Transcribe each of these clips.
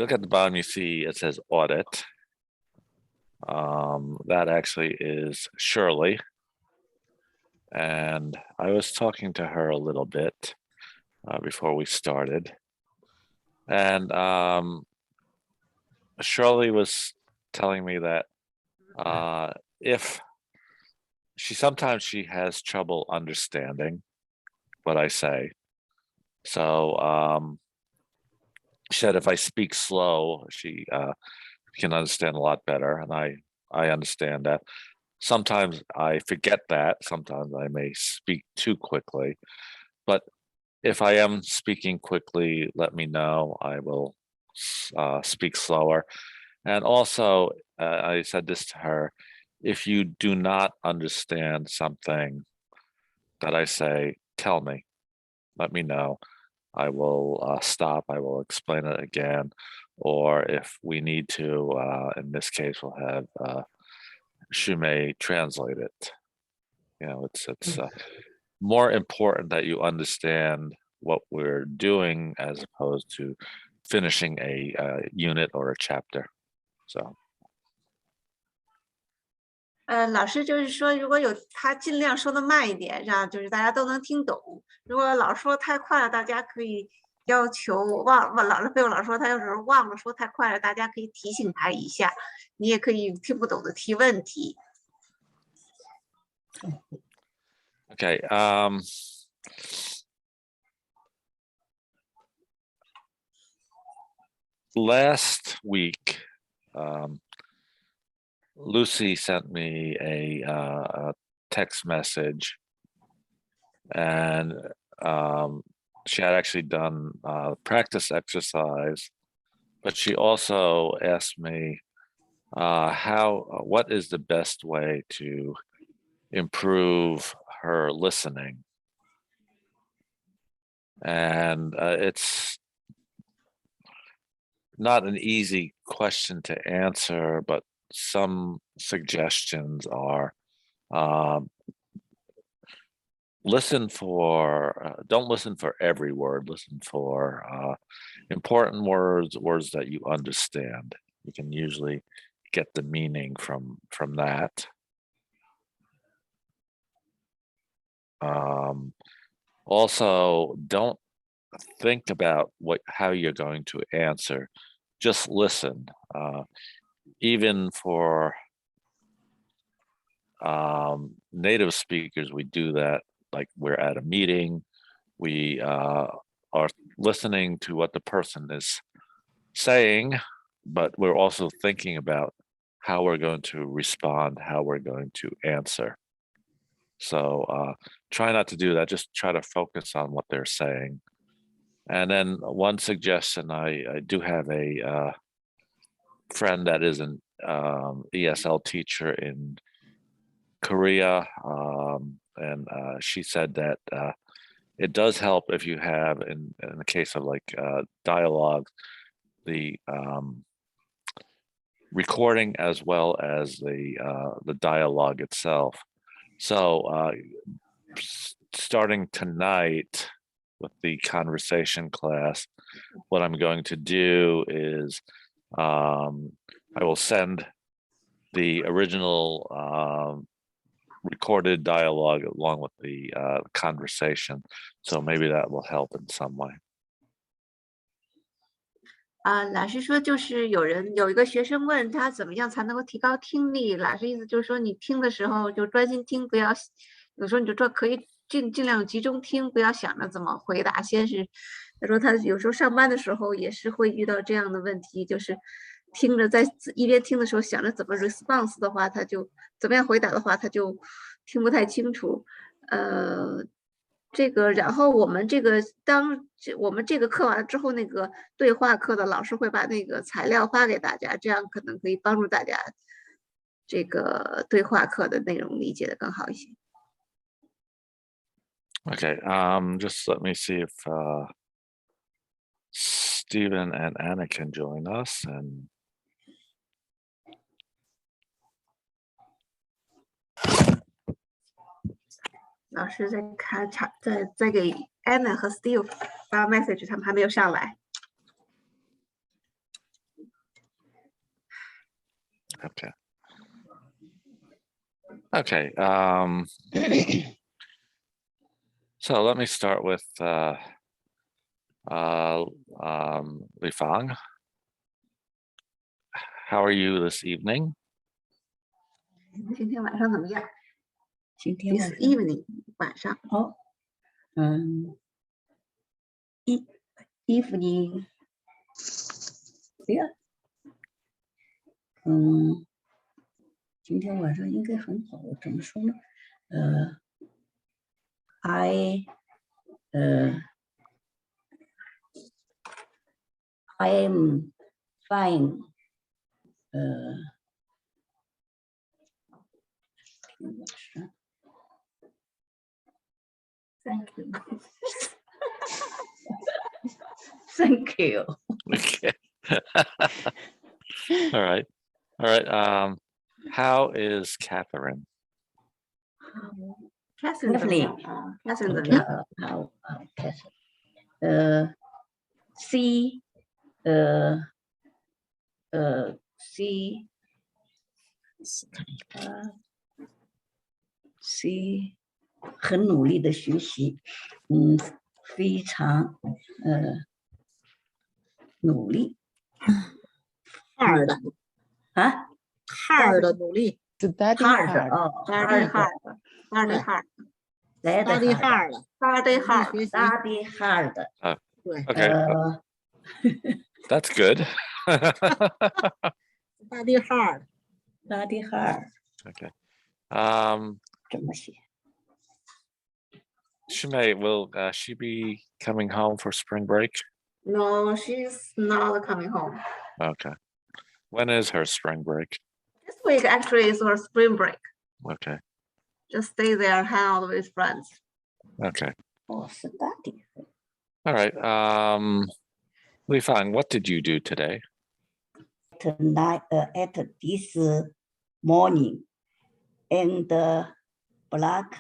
you look at the bottom, you see it says audit. That actually is Shirley. And I was talking to her a little bit before we started. And Shirley was telling me that if sometimes she has trouble understanding what I say. So she said if I speak slow, she can understand a lot better, and I understand that. Sometimes I forget that. Sometimes I may speak too quickly, but if I am speaking quickly, let me know. I will speak slower. And also, I said this to her, if you do not understand something that I say, tell me, let me know. I will stop, I will explain it again. Or if we need to, in this case, we'll have Shumei translate it. You know, it's more important that you understand what we're doing as opposed to finishing a unit or a chapter. So. 老师就是说，如果有他尽量说的慢一点，这样就是大家都能听懂。如果老说太快了，大家可以要求费老师说他要是忘了说太快了，大家可以提醒他一下。你也可以听不懂的提问题。Okay. Last week, Lucy sent me a text message, and she had actually done a practice exercise, but she also asked me what is the best way to improve her listening. And it's not an easy question to answer, but some suggestions are don't listen for every word, listen for important words that you understand. You can usually get the meaning from that. Also, don't think about how you're going to answer. Just listen. Even for native speakers, we do that. Like we're at a meeting, we are listening to what the person is saying, but we're also thinking about how we're going to respond, how we're going to answer. So try not to do that. Just try to focus on what they're saying. And then one suggestion, I do have a friend that is an ESL teacher in Korea, and she said that it does help if you have, in the case of like dialogue, the recording as well as the dialogue itself. So starting tonight with the conversation class, what I'm going to do is I will send the original recorded dialogue along with the conversation. So maybe that will help in some way. 老师说就是有一个学生问他怎么样才能够提高听力，老师意思就是说你听的时候就专心听，不要有时候你就可以尽量集中听，不要想着怎么回答。他说他有时候上班的时候也是会遇到这样的问题，就是听着在一边听的时候想着怎么 response 的话，他就怎么样回答的话，他就听不太清楚。然后我们这个课完了之后，那个对话课的老师会把那个材料发给大家，这样可能可以帮助大家这个对话课的内容理解的更好一些。Okay, just let me see if Stephen and Anna can join us. And老师在给 Anna 和 Steve 发 message， 他们还没有上来。Okay. Okay. So let me start with Li Fang. How are you this evening? 今天晚上怎么样今天晚 ？This 上 evening 晚上。哦，evening，对呀，今天晚上应该很好。怎么说呢？I am fine。Thank you. Thank you. Okay. All right. All right. How is Catherine? Catherine 怎么样？Catherine 怎么样？好，Catherine。C C 很努力的学习，非常努力。hard 啊 hard 努力 ，hard Study hard hard. study hard Study 努 hard. 力学习 study hard。对 Okay. That's good. study hard study hard Okay. 怎么写？ Will she be coming home for spring break? No, she's not coming home. Okay. When is her spring break? This week actually is her spring break. Okay. Just stay there and hang out with friends. Okay. study All right. Li Fang, what did you do today? tonight at this morning and black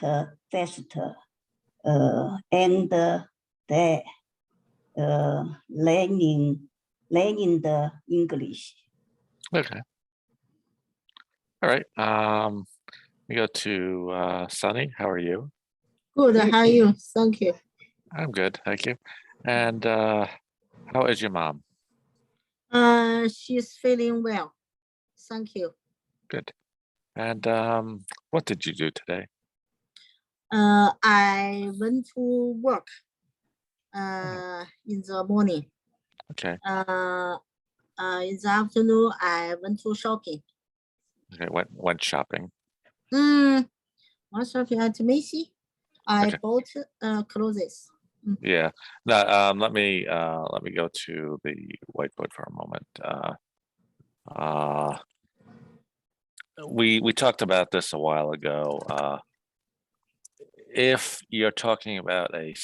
fest and the learning the English. Okay. All right. We go to Sunny. How are you? good how are you thank you I'm good. Thank you. And how is your mom? she's feeling well thank you Good. And what did you do today? I went to work in the morning Okay. in the afternoon I went to shopping Okay. Went shopping. one shopping at Macy I Okay. bought clothes Yeah. Now, let me go to the whiteboard for a moment. We talked about this a while ago. If you're talking about a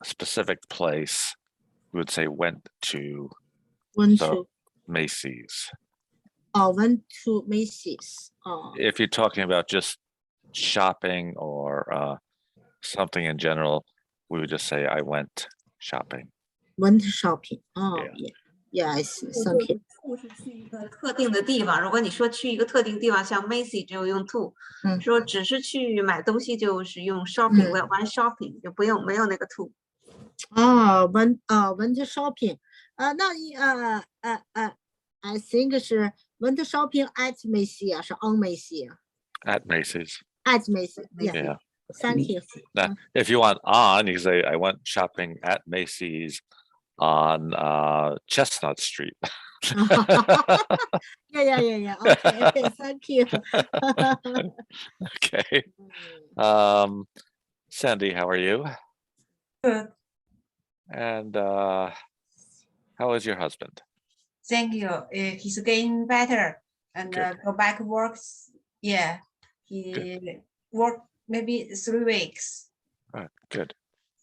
specific place, we would say went to went So- to Macy's. went to Macy's If you're talking about just shopping or something in general, we would just say I went shopping. went shopping Yeah. yeah I see thank you 是去一个特定的地方。如果你说去一个特定地方，像 Macy 只有用 to。说只是去买东西就是用 shopping，我要玩 shopping 就没有那个 to。went shopping那I think 是 went shopping at Macy 是 on Macy At Macy's. at Macy Yeah. thank you Now, if you want on, you say I went shopping at Macy's on Chestnut Street. yeah okay thank you Okay. Sandy, how are you? Good. And how is your husband? Thank you. He's getting better and Good. go back works. Yeah, he worked maybe 3 weeks. All right, good.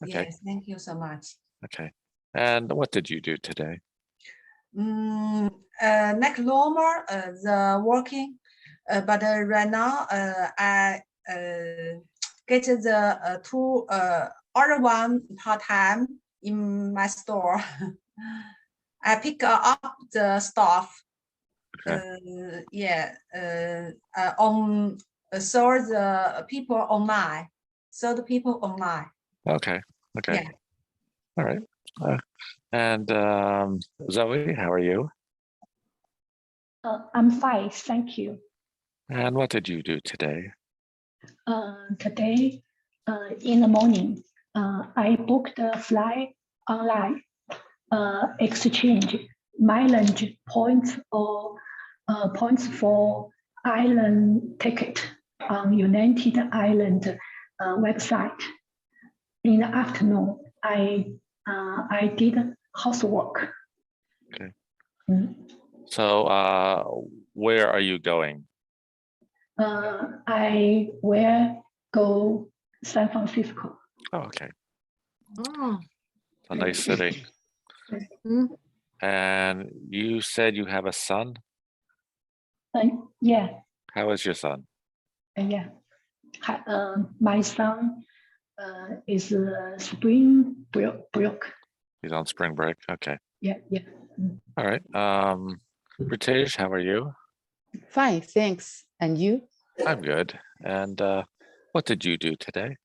Okay. Yes, thank you so much. Okay. And what did you do today? Like normal, the working, but right now I get the two other one part time in my store. I pick up the stuff. Okay. On saw the people online. Saw the people online. Okay. Okay. Yeah. All right. And Zoe, how are you? I'm fine, thank you. And what did you do today? Today, in the morning, I booked a flight online, exchange mileage points or points for island ticket on United Island website. In the afternoon, I did housework. Okay. Mm. So where are you going? I will go San Francisco. Oh, okay. Oh. A nice city. Mm. And you said you have a son? Yeah, How is your son? yeah. My son is spring break. He's on spring break. Okay. Yeah, yeah. All right. Ritesh, how are you? Fine, thanks. And you? I'm good. And what did you do today?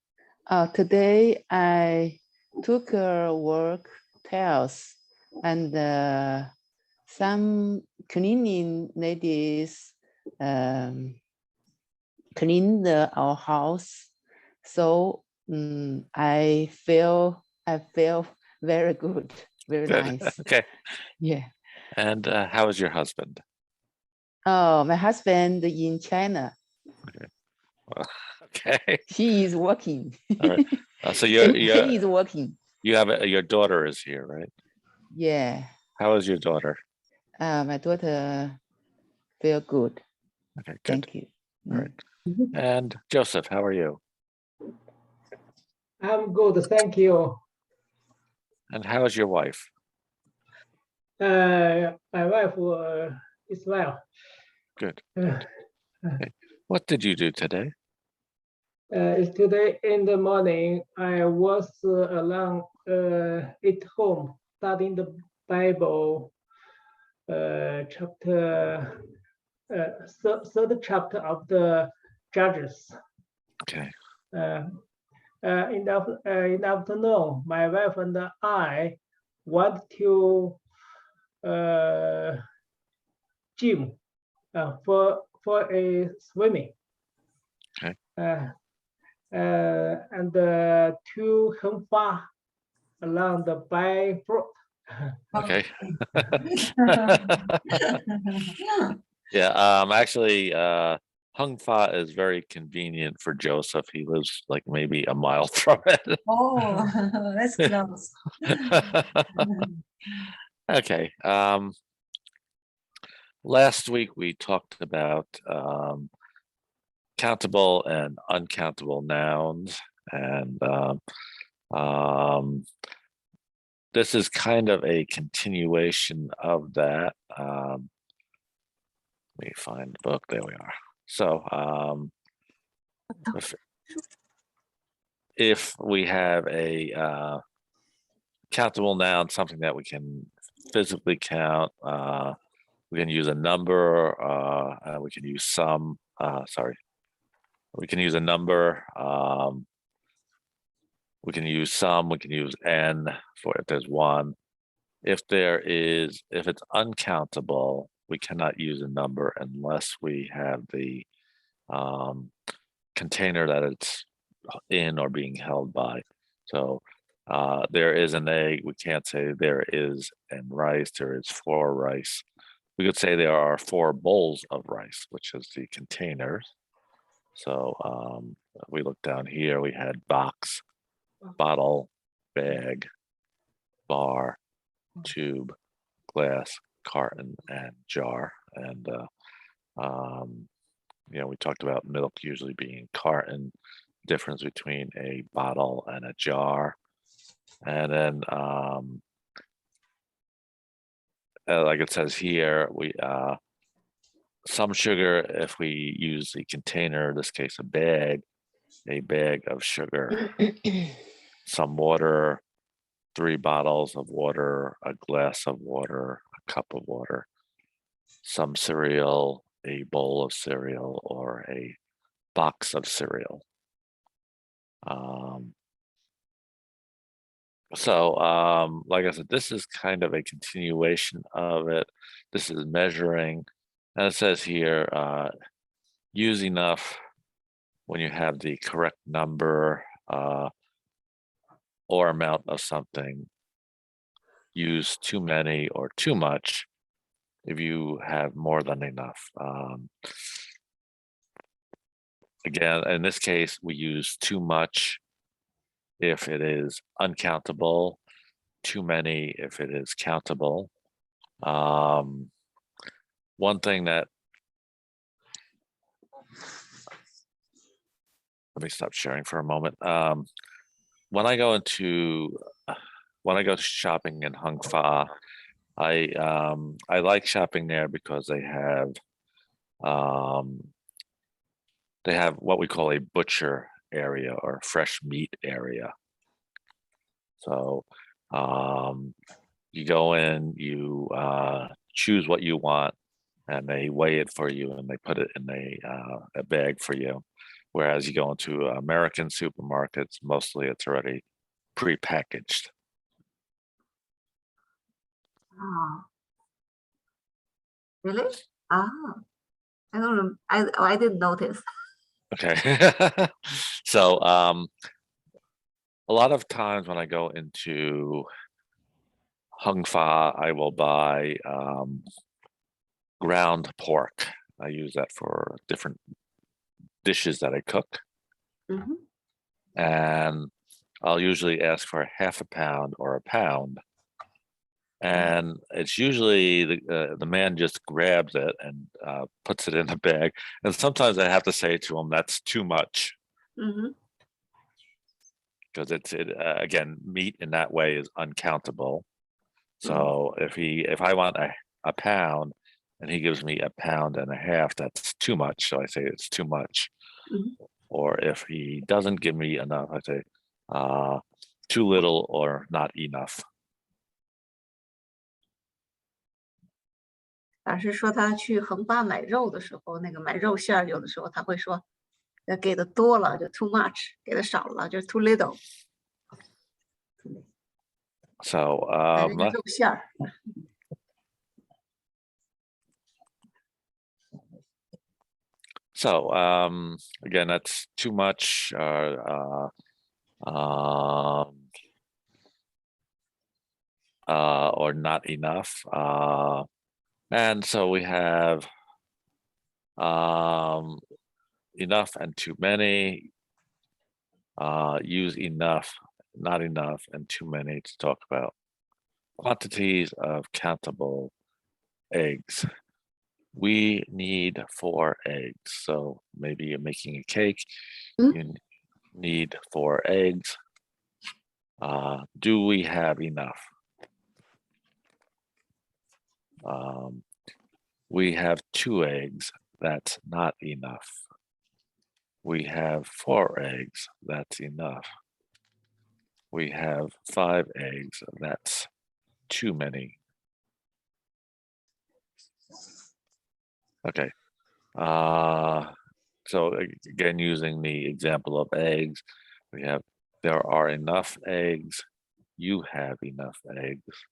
Today I took work tasks and some cleaning ladies cleaned our house. So I feel very good, very Good. nice. Okay. Yeah. And how is your husband? Oh, my husband in China. Okay. He is working. All right. So He is working. you have your daughter is here, right? Yeah. How is your daughter? My daughter feel good. Okay, good. Thank you. All right. And Joseph, how are you? I'm good, thank you. And how is your wife? My wife is well. Good. What did you do today? Today in the morning, I was alone at home studying the Bible, chapter, third chapter of the Judges. Okay. In the afternoon, my wife and I went to gym for a swimming. Okay. And to Hengfa along the by fruit. Okay. Yeah. Actually, Hung Fa is very convenient for Joseph. He lives like maybe a mile from it. Oh, that's close. Okay. Last week we talked about countable and uncountable nouns, and this is kind of a continuation of that. Let me find the book. There we are. So if we have a countable noun, something that we can physically count, we can use a number, we can use some, we can use a number, we can use some, we can use n for if there's one. If it's uncountable, we cannot use a number unless we have the container that it's in or being held by. So there is an egg, we can't say there is an rice, there is 4 rice. We could say there are 4 bowls of rice, which is the containers. So we look down here, we had box, bottle, bag, bar, tube, glass, carton, and jar. And we talked about milk usually being carton, difference between a bottle and a jar. And then like it says here, we some sugar, if we use the container, in this case a bag of sugar, some water, 3 bottles of water, a glass of water, a cup of water, some cereal, a bowl of cereal, or a box of cereal. Like I said, this is kind of a continuation of it. This is measuring, and it says here, use enough when you have the correct number or amount of something. Use too many or too much if you have more than enough. Again, in this case, we use too much if it is uncountable, too many if it is countable. One thing that, let me stop sharing for a moment. When I go shopping in Hung Fa, I like shopping there because they have what we call a butcher area or fresh meat area. So you go in, you choose what you want, and they weigh it for you and they put it in a bag for you. Whereas you go into American supermarkets, mostly it's already pre-packaged. Ah, really? Ah, I don't. I didn't notice. Okay. So a lot of times when I go into Hung Fa, I will buy ground pork. I use that for different dishes that I cook. Mhm. And I'll usually ask for a half a pound or a pound. And it's usually the man just grabs it and puts it in a bag. And sometimes I have to say to him, that's too much. Mhm. Because again, meat in that way is uncountable. So if I want a pound and he gives me a pound and a half, that's too much. So I say it's too much. Mhm. Or if he doesn't give me enough, I say too little or not enough. 老师说他去恒巴买肉的时候，那个买肉馅儿，有的时候他会说，给的多了就 too much，给的少了就 too little。 So 那个肉馅儿。So again, that's too much or not enough. And so we have enough and too many. Use enough, not enough, and too many to talk about quantities of countable eggs. We need 4 eggs. So maybe you're making a cake. You need 4 eggs. Do we have enough? We have 2 eggs. That's not enough. We have 4 eggs. That's enough. We have 5 eggs. That's too many. Okay. So again, using the example of eggs, we have there are enough eggs. You have enough eggs.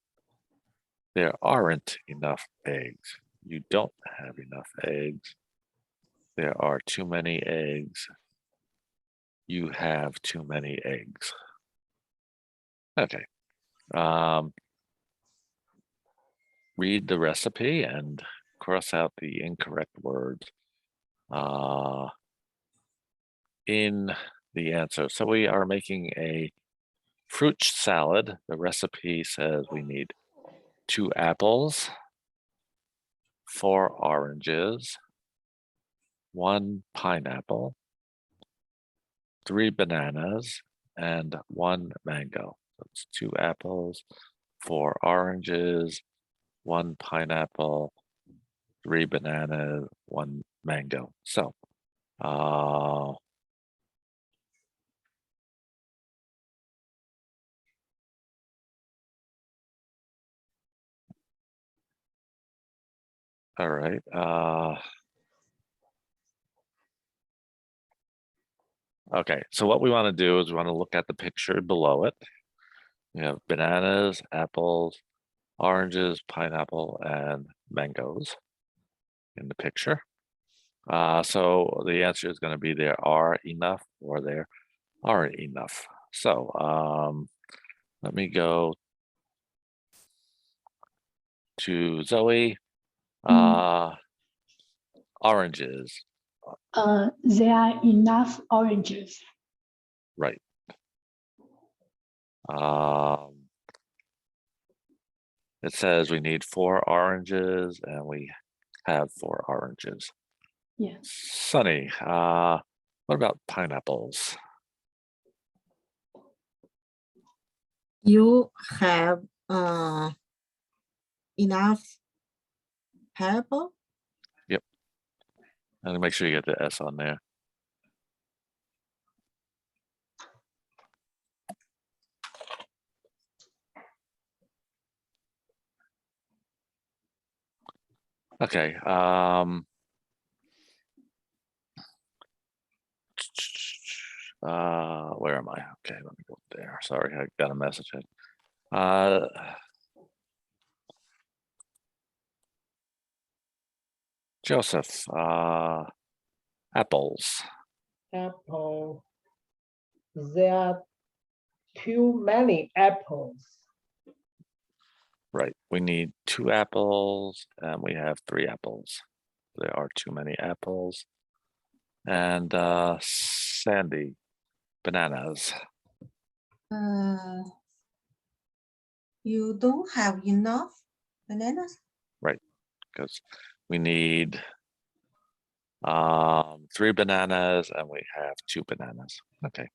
There aren't enough eggs. You don't have enough eggs. There are too many eggs. You have too many eggs. Okay. Read the recipe and cross out the incorrect words in the answer. So we are making a fruit salad. The recipe says we need 2 apples, 4 oranges, 1 pineapple, 3 bananas, and 1 mango. That's 2 apples, 4 oranges, 1 pineapple, 3 bananas, 1 mango. So All right. Okay, so what we want to do is we want to look at the picture below it. We have bananas, apples, oranges, pineapple, and mangoes in the picture. So the answer is going to be there are enough or there aren't enough. So let me go to Zoe. Oranges. There are enough oranges. Right. It says we need 4 oranges and we have 4 oranges. Yeah. Sunny, what about pineapples? You have enough pineapple? And make sure you get the S on there. Okay. Where am I? Okay, let me go there. Sorry, I got a message in. Joseph, apples. Apple. There are too many apples. Right, we need 2 apples and we have 3 apples. There are too many apples. And Sandy, bananas. You don't have enough bananas? Right, because we need 3 bananas and we have 2 bananas. Okay.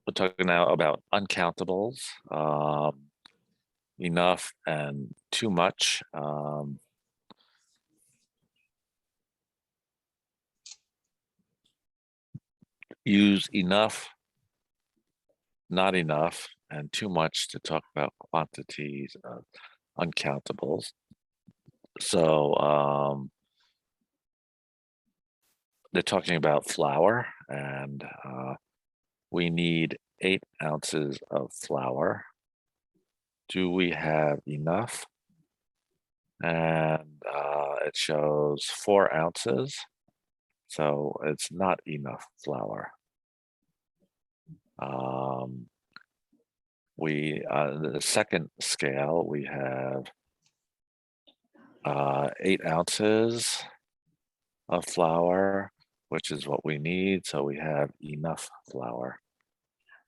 We're talking now about uncountables, enough and too much. Use enough, not enough, and too much to talk about quantities of uncountables. So they're talking about flour, and we need 8 ounces of flour. Do we have enough? And it shows 4 ounces. So it's not enough flour. The second scale, we have 8 ounces of flour, which is what we need. So we have enough flour.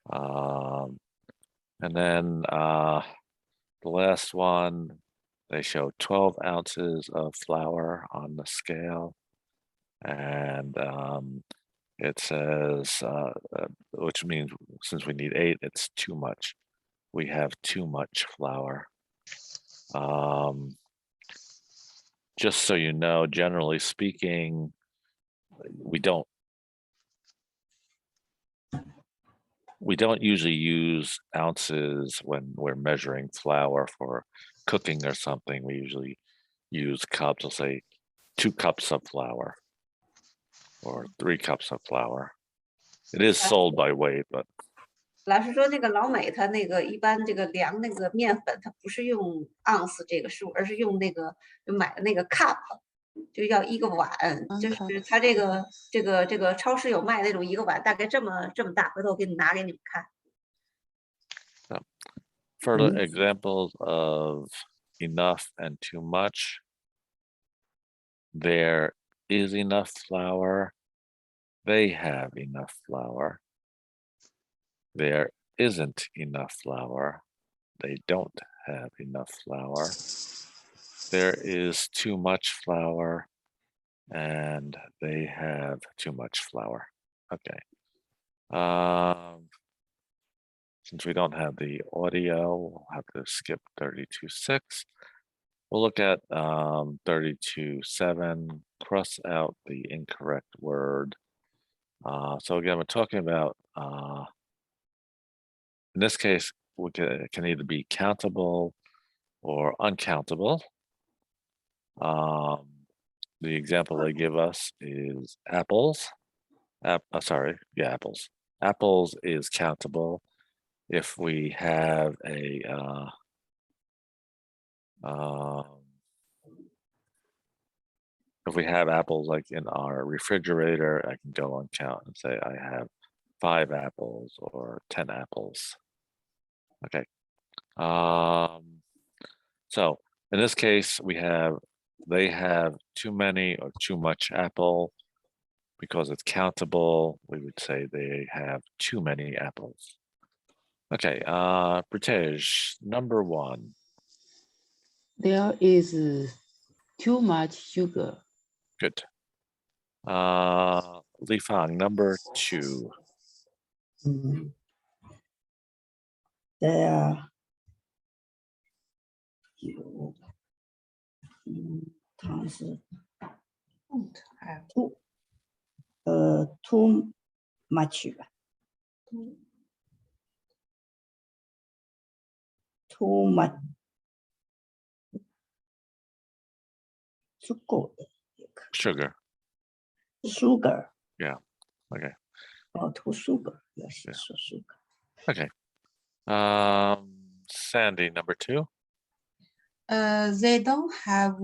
And then the last one, they show 12 ounces of flour on the scale. And it says, which means since we need 8, it's too much. We have too much flour. Just so you know, generally speaking, we don't usually use ounces when we're measuring flour for cooking or something. We usually use cups. We'll say 2 cups of flour or 3 cups of flour. It is sold by weight, but 老师说那个老美他那个一般这个量那个面粉，他不是用盎司这个数，而是用那个就买的那个 cup， 就要1个碗，就是他这个超市有卖那种1个碗，大概这么大，回头我给你拿给你们看。further examples of enough and too much. There is enough flour. They have enough flour. There isn't enough flour. They don't have enough flour. There is too much flour and they have too much flour. Okay. Since we don't have the audio, we'll have to skip 32.6. We'll look at 32.7, cross out the incorrect word So again, we're talking about, in this case, we can either be countable or uncountable. The example they give us is apples. Apples. Apples is countable if we have if we have apples like in our refrigerator, I can go on count and say I have 5 apples or 10 apples. Okay. So in this case, they have too many or too much apple. Because it's countable, we would say they have too many apples. Okay, British, number 1. There is too much sugar. Good. Li Fang, number 2. There 有，它是 Don't have. too much 吧 ，too much 足够的也可 Sugar. 以 ，sugar Yeah. Okay. too sugar 要是说 sugar， Okay. Sandy, number 2. They don't have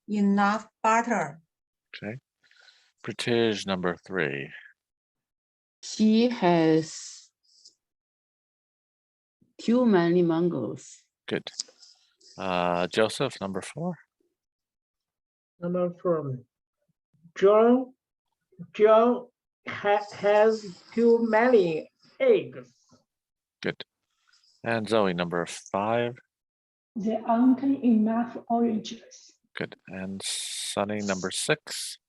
enough butter. Okay. British, number 3. She has too many mangoes. Good. Joseph, number 4. Number 4. John has too many eggs. Good. And Zoe, number 5. There aren't enough oranges. Good. And Sunny, number 6.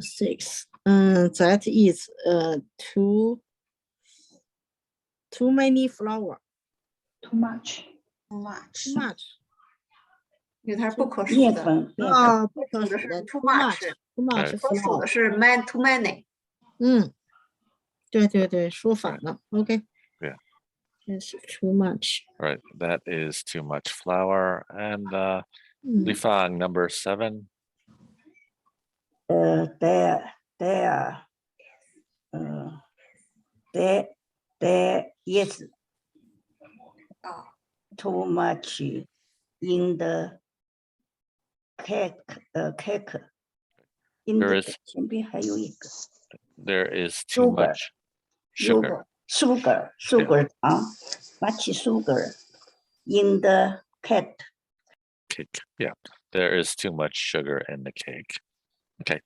6. That is too many flour. Too much. Too much. Too much. 因为它是不可数面的，粉啊，不可数的是数的 too too much much， too much 可数 flour 的是too many。对对对，说反了。OK。 Yeah. 这是 too much。 Right. That is too much flour. And Li Fang, number 7. There is too much in the cake. In There the is- 前边还有一个 There is too Sugar. much sugar. sugar 糖 much sugar in the cake. Cake. Yeah. There is too much sugar in the cake. Okay.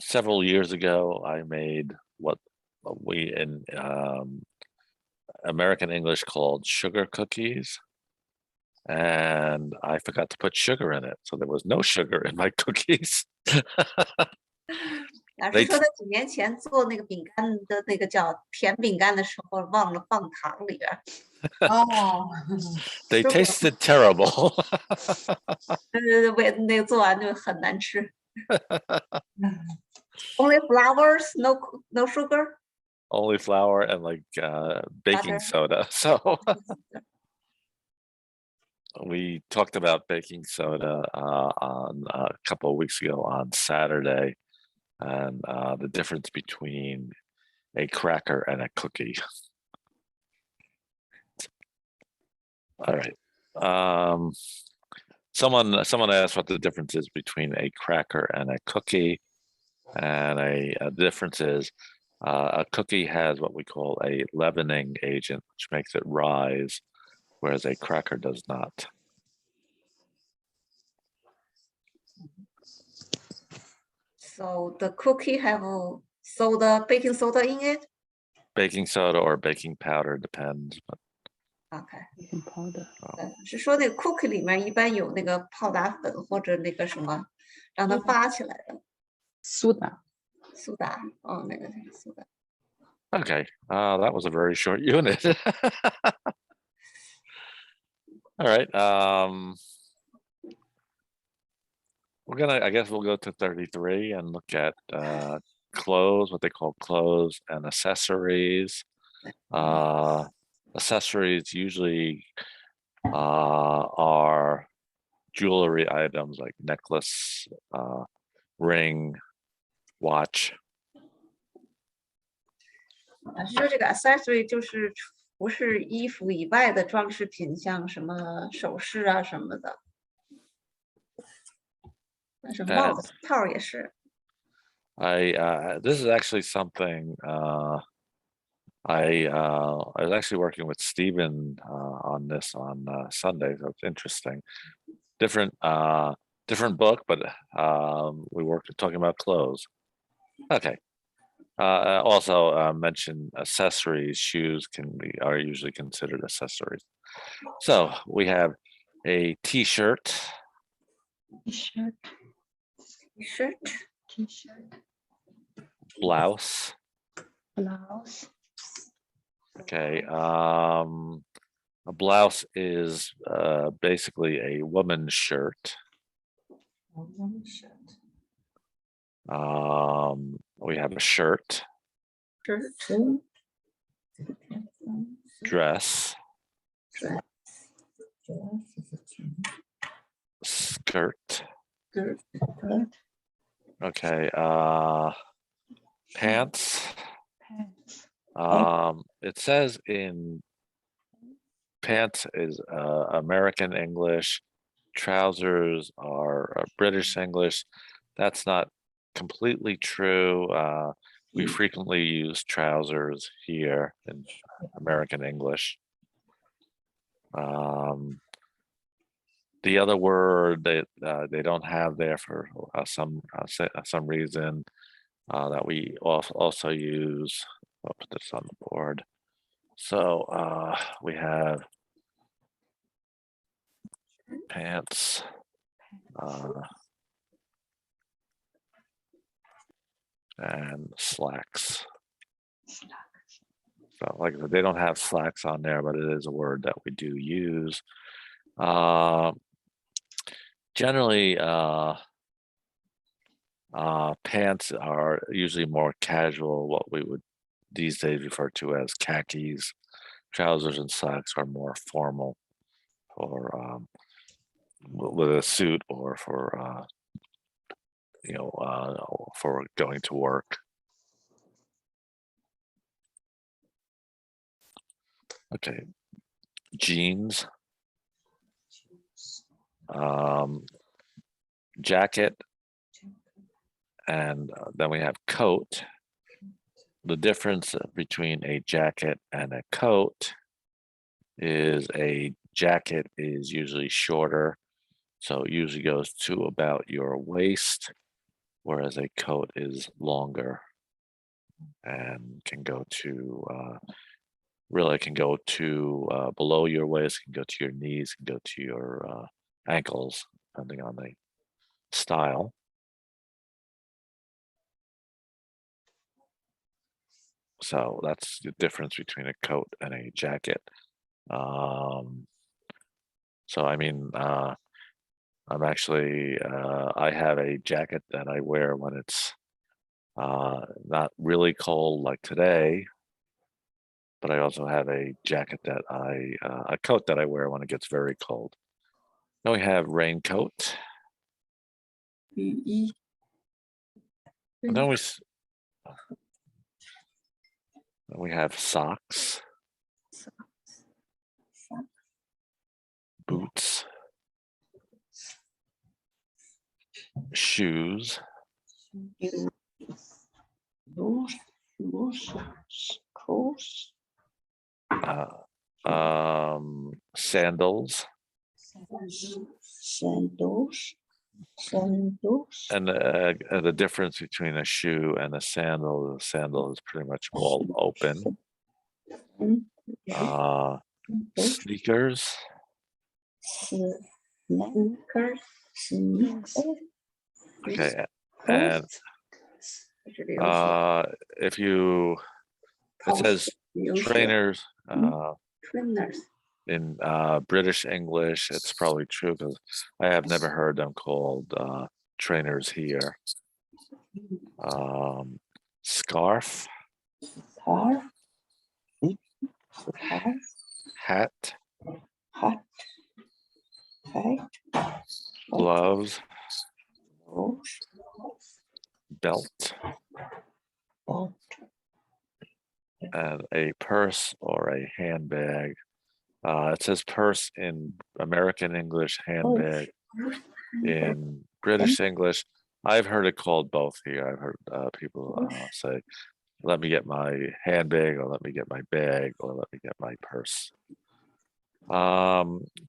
Several years ago, I made what we in American English called sugar cookies. And I forgot to put sugar in it. So there was no sugar in my cookies. 老师说他几年前做那个饼干的那个叫甜饼干的时候，忘了放糖里边。哦， They tasted terrible. 那个做完就很难吃。Only flowers, no sugar. Only flour and like baking Butter. soda. So we talked about baking soda on a couple of weeks ago on Saturday, and the difference between a cracker and a cookie. All right. Someone asked what the difference is between a cracker and a cookie, and a difference is a cookie has what we call a leavening agent, which makes it rise, whereas a cracker does not. So the cookie have soda, baking soda in it. Baking soda or baking powder depends. But OK， Baking powder. 是说那个 cookie 里面一般有那个泡打粉或者那个什么，让它发起来的苏打。苏打。哦，那个苏打。 Okay, that was a very short unit. All right. I guess we'll go to 33 and look at clothes, what they call clothes and accessories. Accessories usually are jewelry items like necklace, ring, watch. 老师说这个 accessory 就是不是衣服以外的装饰品，像什么首饰啊什么的，什么帽子、套儿也是。This is actually something I was actually working with Stephen on this on Sunday, so it's interesting. Different book, but we worked talking about clothes. Okay. Also mention accessories. Shoes are usually considered accessories. So we have a t-shirt. T-shirt, Shirt, T-shirt, Blouse. blouse, Okay. A blouse is basically a woman's shirt. We have a shirt, shirt, dress, skirt. skirt, Okay. Pants. pants, It says in pants is American English, trousers are British English. That's not completely true. We frequently use trousers here in American English. The other word that they don't have there for some reason that we also use. I'll put this on the board. So we have pants, and slacks. So like I said, they don't have slacks on there, but it is a word that we do use. Generally, pants are usually more casual, what we would these days refer to as khakis. Trousers and slacks are more formal for with a suit or for for going to work. Okay, jeans, jacket, and then we have coat. The difference between a jacket and a coat is a jacket is usually shorter, so it usually goes to about your waist, whereas a coat is longer and can go to really can go to below your waist, can go to your knees, can go to your ankles, depending on the style. So that's the difference between a coat and a jacket. So I mean, I'm actually I have a jacket that I wear when it's not really cold like today, but I also have a jacket that a coat that I wear when it gets very cold. Then we have raincoat. And then we have socks, boots, shoes, sandals, and the difference between a shoe and a sandal is pretty much all open. Sneakers, okay, and if you it says trainers trainers. in British English, it's probably true because I have never heard them called trainers here. Scarf, Scarf. Scarf. hat, Hat. Hat. gloves, Gloves. belt, Belt. and a purse or a handbag. It says purse in American English, handbag in British English. I've heard it called both here. I've heard people say, let me get my handbag, or let me get my bag, or let me get my purse.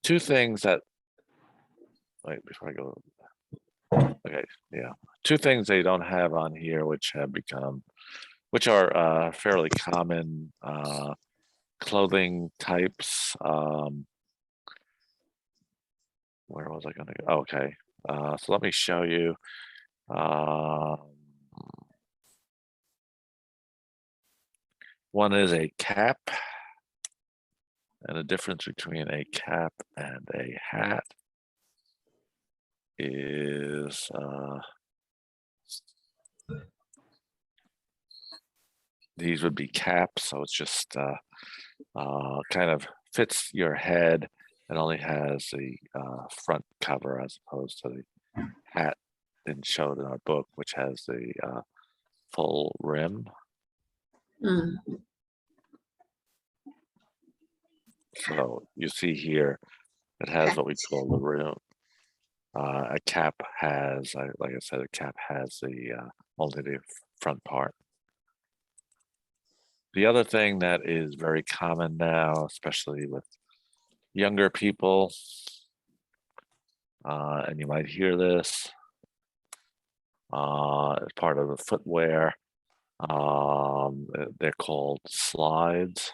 Two things that, wait, before I go, okay, yeah. Two things they don't have on here, which are fairly common clothing types. Where was I going to go? Oh, okay. So let me show you. One is a cap, and the difference between a cap and a hat is these would be caps, so it's just kind of fits your head and only has the front cover, as opposed to the hat didn't show it in our book, which has the full rim. So you see here, it has what we call the rim. A cap has, like I said, a cap has the only the front part. The other thing that is very common now, especially with younger people, and you might hear this as part of the footwear, they're called slides.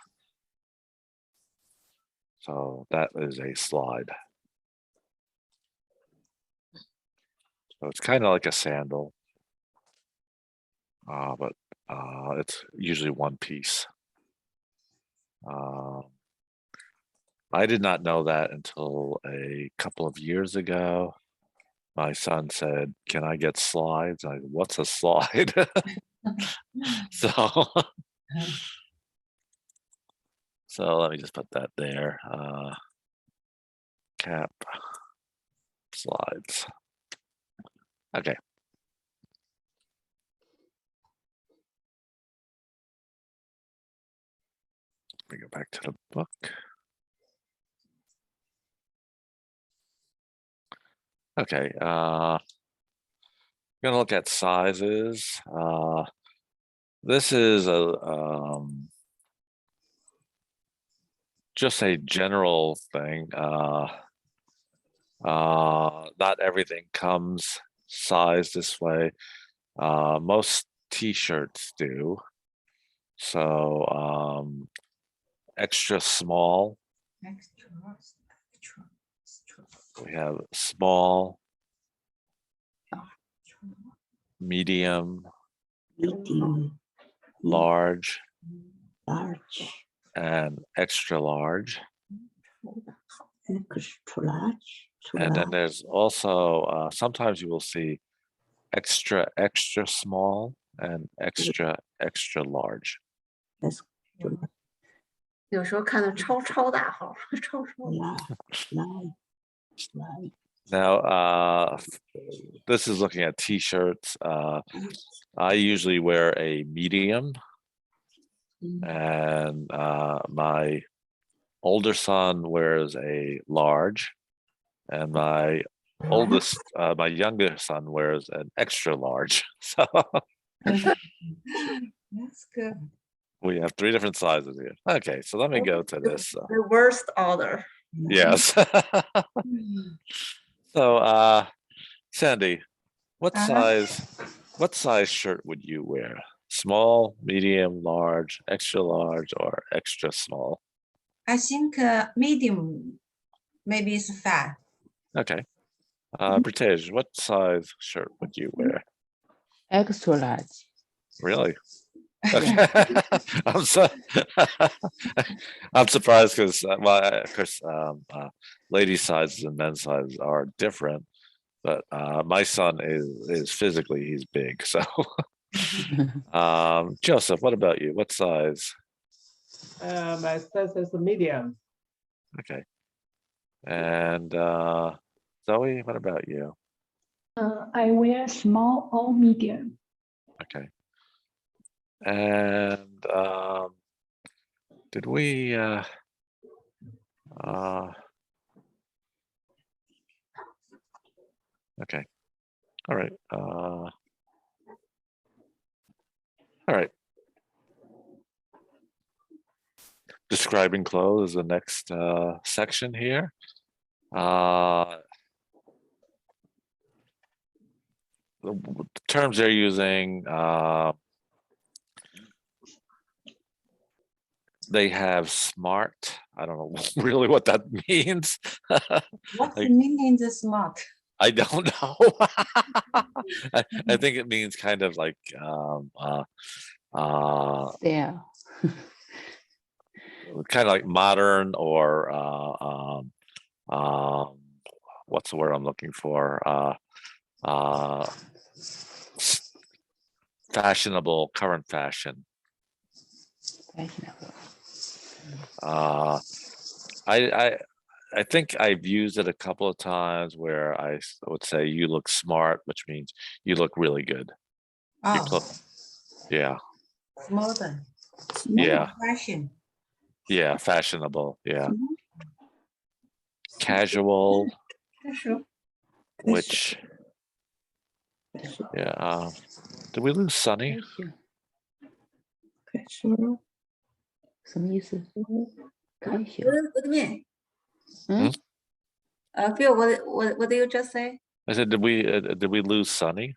So that is a slide. So it's kind of like a sandal, but it's usually one piece. I did not know that until a couple of years ago. My son said, "Can I get slides?" I said, "What's a slide?" So let me just put that there. Cap, slides. Okay. Let me go back to the book. Okay, I'm gonna look at sizes. This is a just a general thing. Not everything comes sized this way. Most t-shirts do. So extra small. We have small, medium, Medium. large, Large. and extra large. Extra large. And then there's also sometimes you will see extra small and extra large. 有时候看到超大号，超大。 Now, this is looking at t-shirts. I usually wear a medium, and my older son wears a large, and my younger son wears an extra large. So That's good. we have three different sizes here. Okay, so let me go to this. The worst order. Yes. So, Sandy, what size shirt would you wear? Small, medium, large, extra large, or extra small? I think medium, maybe it's fat. Okay. British, what size shirt would you wear? Extra large. Really? Okay. I'm surprised because, well, of course, ladies' sizes and men's sizes are different. but my son is physically he's big. So, Joseph, what about you? What size? My size is medium. Okay. And Zoe, what about you? I wear small or medium. Okay. And did we okay. All right. All right. Describing clothes is the next section here. The terms they're using, they have smart. I don't know really what that means. What's the Like, meaning of smart? I don't know. I think it means kind of like Yeah. kind of like modern or what's the word I'm looking for? Fashionable, current fashion. I think I've used it a couple of times where I would say you look smart, which means you look really good. Oh, Yeah, modern. yeah, Fashion. yeah, fashionable, yeah. Casual, which, yeah, did we lose Sunny? 什么意思？开学。 What do you mean? 嗯 Phil, what do you just say? I said, did we lose Sunny?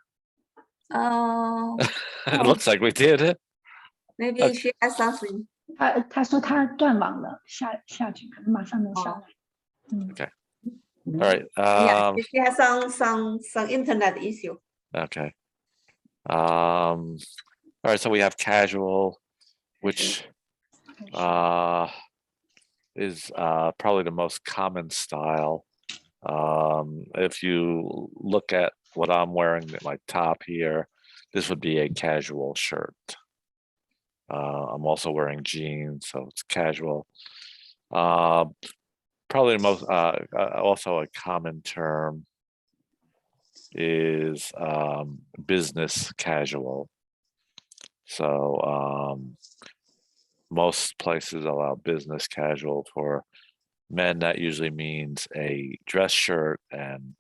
It It looks like we did. maybe she has something. 他说他断网了，下去可能马上能上来。 All right. Yeah, she has some internet issue. Okay. All right. So we have casual, which is probably the most common style. If you look at what I'm wearing, my top here, this would be a casual shirt. I'm also wearing jeans, so it's casual. Probably the most also a common term is business casual. So most places allow business casual for men. That usually means a dress shirt and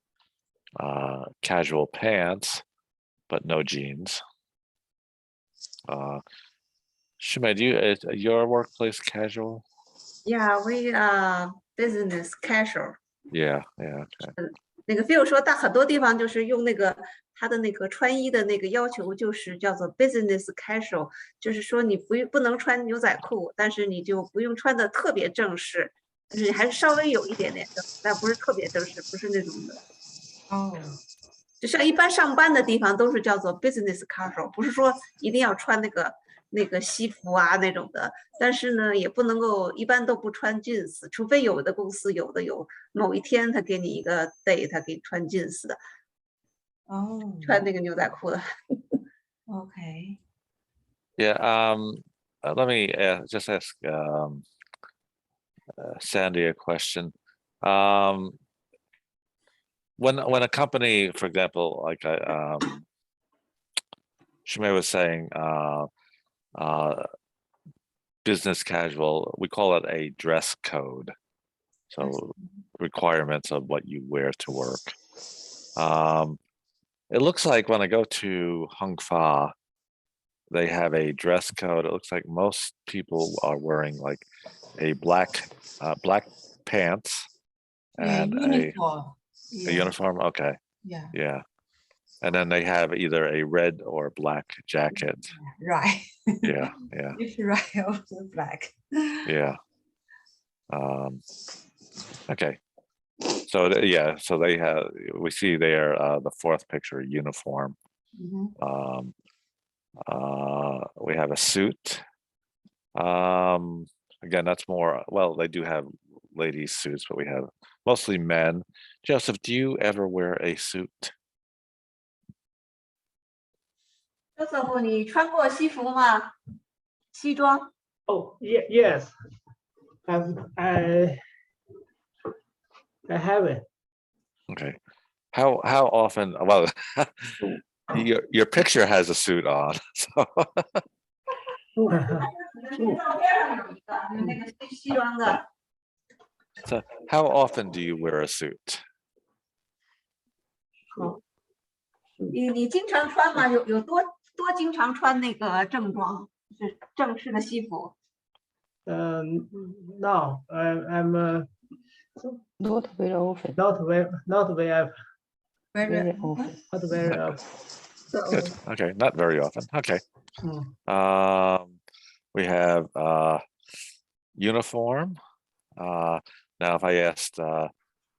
casual pants, but no jeans. Shumei, do you is your workplace casual? Yeah, we business casual. Yeah, yeah, okay. 那个 Phil 说，但很多地方就是用那个他的那个穿衣的那个要求，就是叫做 business casual，就是说你不能穿牛仔裤，但是你就不用穿的特别正式，就是还是稍微有一点点正式，但不是特别正式，不是那种的。哦，就像一般上班的地方都是叫做 business casual，不是说一定要穿那个西服啊那种的，但是呢，也不能够一般都不穿 jeans，除非有的公司有某一天他给你一个 day，他给你穿 jeans 的，哦穿那个牛仔裤的。 ，OK， Yeah. Let me just ask Sandy a question. When a company, for example, like Shumei was saying, business casual, we call it a dress code. So requirements of what you wear to work. It looks like when I go to Hung Fa, they have a dress code. It looks like most people are wearing like a black pants and uniform. a uniform. Okay, Yeah, yeah. And then they have either a red or black jacket. right. Yeah, yeah, It's right also black. yeah. Okay. So yeah, so they have. We see there the fourth picture, uniform. Mhm. We have a suit. Again, that's more. Well, they do have ladies' suits, but we have mostly men. Joseph, do you ever wear a suit? 周总部，你穿过西服吗？西装？ Oh, yes. I haven't. Okay. How often? Well, your picture has a suit on, so 你的照片上有一个，有那个西装的。 so how often do you wear a suit? 你经常穿吗？有多经常穿那个正装，就是正式的西服？ No, I'm Not very often. not very Very Very often. not very Good. Okay, not very often. Okay. Mm. We have uniform. Now, if I asked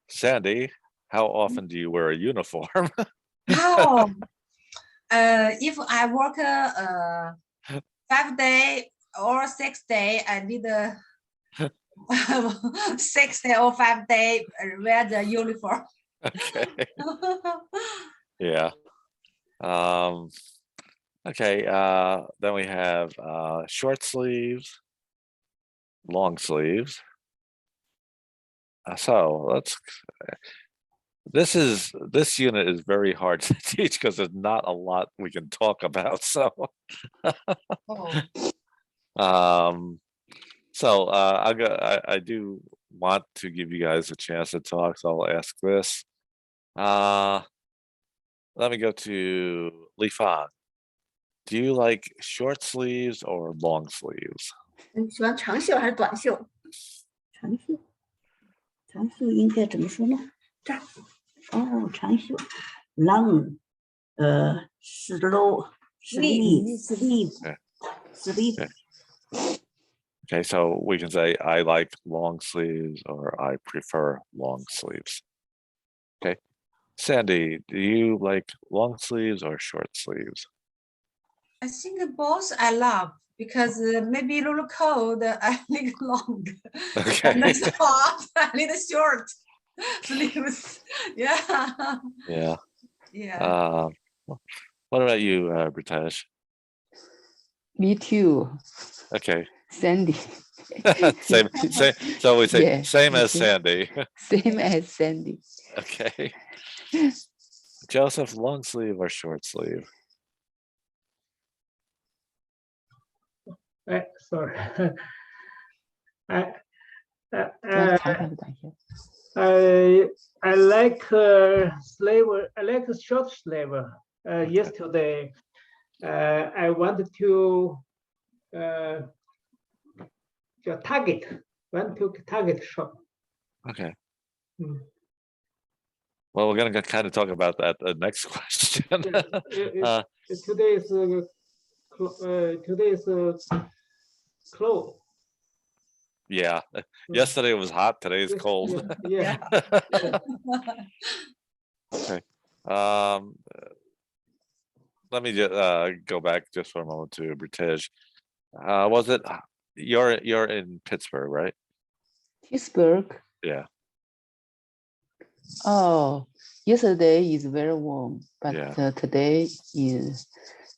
Sandy, how often do you wear a uniform? Oh, if I work 5 day or 6 day, I need a 6 day or 5 day wear the uniform. Okay. Yeah. Okay. Then we have short sleeves, long sleeves. So let's. This unit is very hard to teach because there's not a lot we can talk about. So, I do want to give you guys a chance to talk, so I'll ask this. Let me go to Li Fan. Do you like short sleeves or long sleeves? 你喜欢长袖还是短袖？长袖，长袖应该怎么说呢？这儿哦，长袖，long，slow， sleeve。 Okay, so we can say I like long sleeves or I prefer long sleeves. Okay. Sandy, do you like long sleeves or short sleeves? I think both I love because maybe a little cold, I need long. Okay. And it's hot, I need short sleeves. Yeah. Yeah. Yeah. What about you, Britesh? Me too. Okay. Sandy. Same. So we say Yeah, same me as too. Sandy. Same as Sandy. Okay. Joseph, long sleeve or short sleeve? Sorry. 要长还是短袖？ I like sleeve. I like short sleeve. Yesterday, I wanted to target shop. Okay. Mm. Well, we're gonna kind of talk about that the next question. Today is close. Yeah. Yesterday it was hot. Today is cold. Yeah. Okay. Let me just go back just for a moment to British. Was it you're in Pittsburgh, right? Pittsburgh. Yeah. Oh, yesterday is very warm, but Yeah. Today is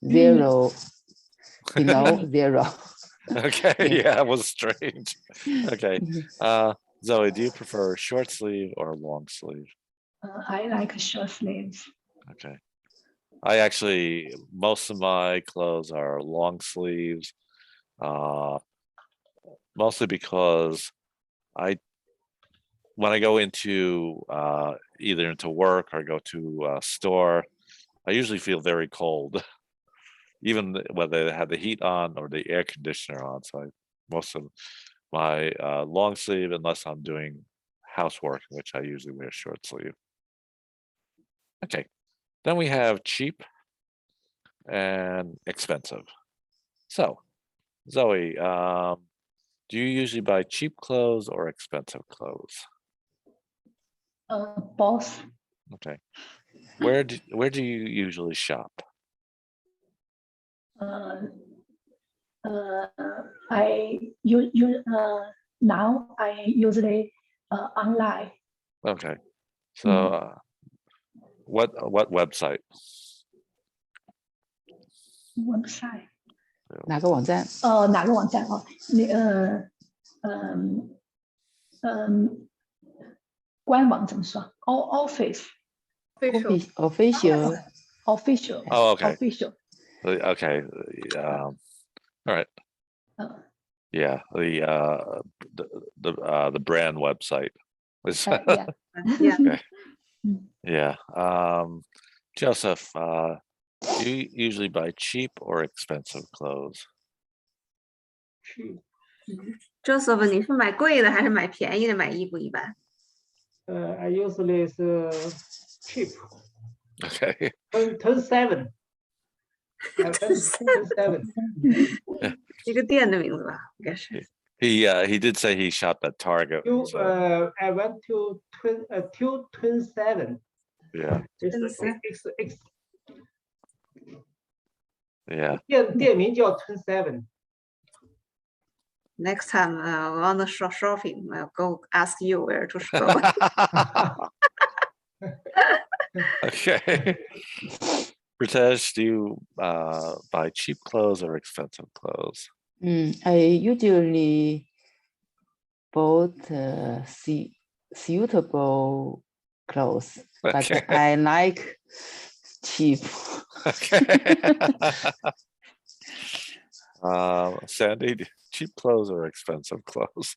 0, below 0. Okay. Yeah, it was strange. Okay. Mhm. Zoe, do you prefer short sleeve or long sleeve? I like short sleeves. Okay. I actually, most of my clothes are long sleeves, mostly because when I go into either into work or go to a store, I usually feel very cold, even whether they have the heat on or the air conditioner on. So most of my long sleeve, unless I'm doing housework, which I usually wear short sleeve. Okay. Then we have cheap and expensive. So, Zoe, do you usually buy cheap clothes or expensive clothes? Both. Okay. Where do you usually shop? Now I usually online Okay. So what website? website。哪个网站？哪个网站哦？官网怎么说？Official official Oh, okay. official。 Okay. All right. Yeah. The brand website. Yeah. Yeah. Yeah. Joseph, do you usually buy cheap or expensive clothes? Joseph，你是买贵的还是买便宜的买衣服一般？ I usually is cheap. Okay. 27. 27. 一个店的名字吧，应该是。He did say he shopped at Target. So, I went to 27. yeah. Yeah. 店名叫 27. Next time, on the shopping, I'll go ask you where to go. Okay. Pritesh, do you buy cheap clothes or expensive clothes? I usually bought suitable clothes, but Okay. I like cheap. Okay. Sandy, cheap clothes or expensive clothes?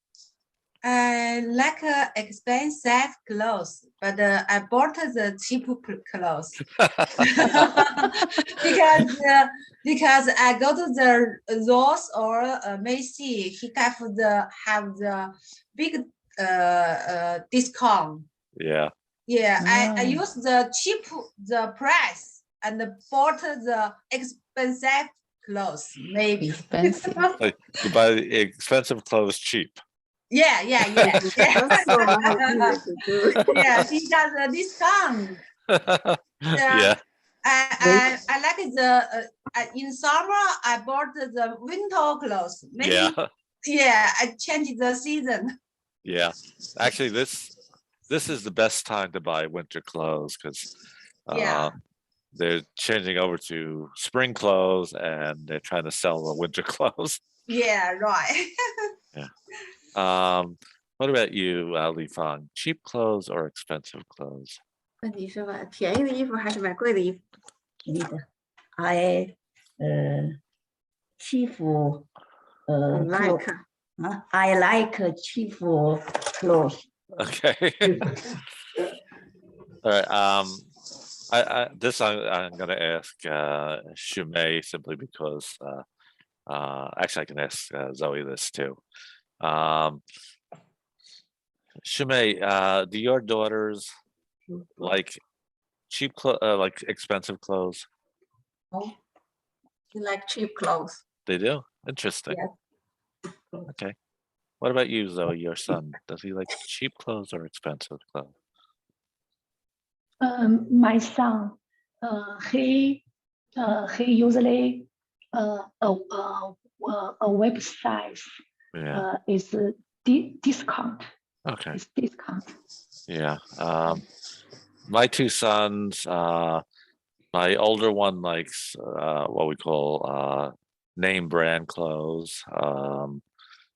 I like expensive clothes, but I bought the cheap clothes because I go to the Ross or Macy. He have the big discount. Yeah. Yeah, I Ah. use the price and bought the expensive clothes maybe. Expensive. Like you buy expensive clothes cheap. Yeah. That's so nice to do. Yeah, he does a discount. Yeah. I like the in summer I bought the winter clothes. Maybe, Yeah. I changed the season. Yeah. Actually, this is the best time to buy winter clothes because Yeah. they're changing over to spring clothes and they're trying to sell the winter clothes. Yeah, right. What about you, Li Fang? Cheap clothes or expensive clothes? 问题是买便宜的衣服还是买贵的衣服？ I cheap Like. I like cheap clothes. Okay. All right. I'm gonna ask Shumei simply because actually I can ask Zoe this too. Shumei, do your daughters like cheap like expensive clothes? Oh, you like cheap clothes? They do? Interesting. Yeah. Okay. What about you, Zoe, your son? Does he like cheap clothes or expensive clothes? My son, he usually a website Yeah. is discount. Okay. It's discount. Yeah. My two sons, my older one likes what we call name brand clothes.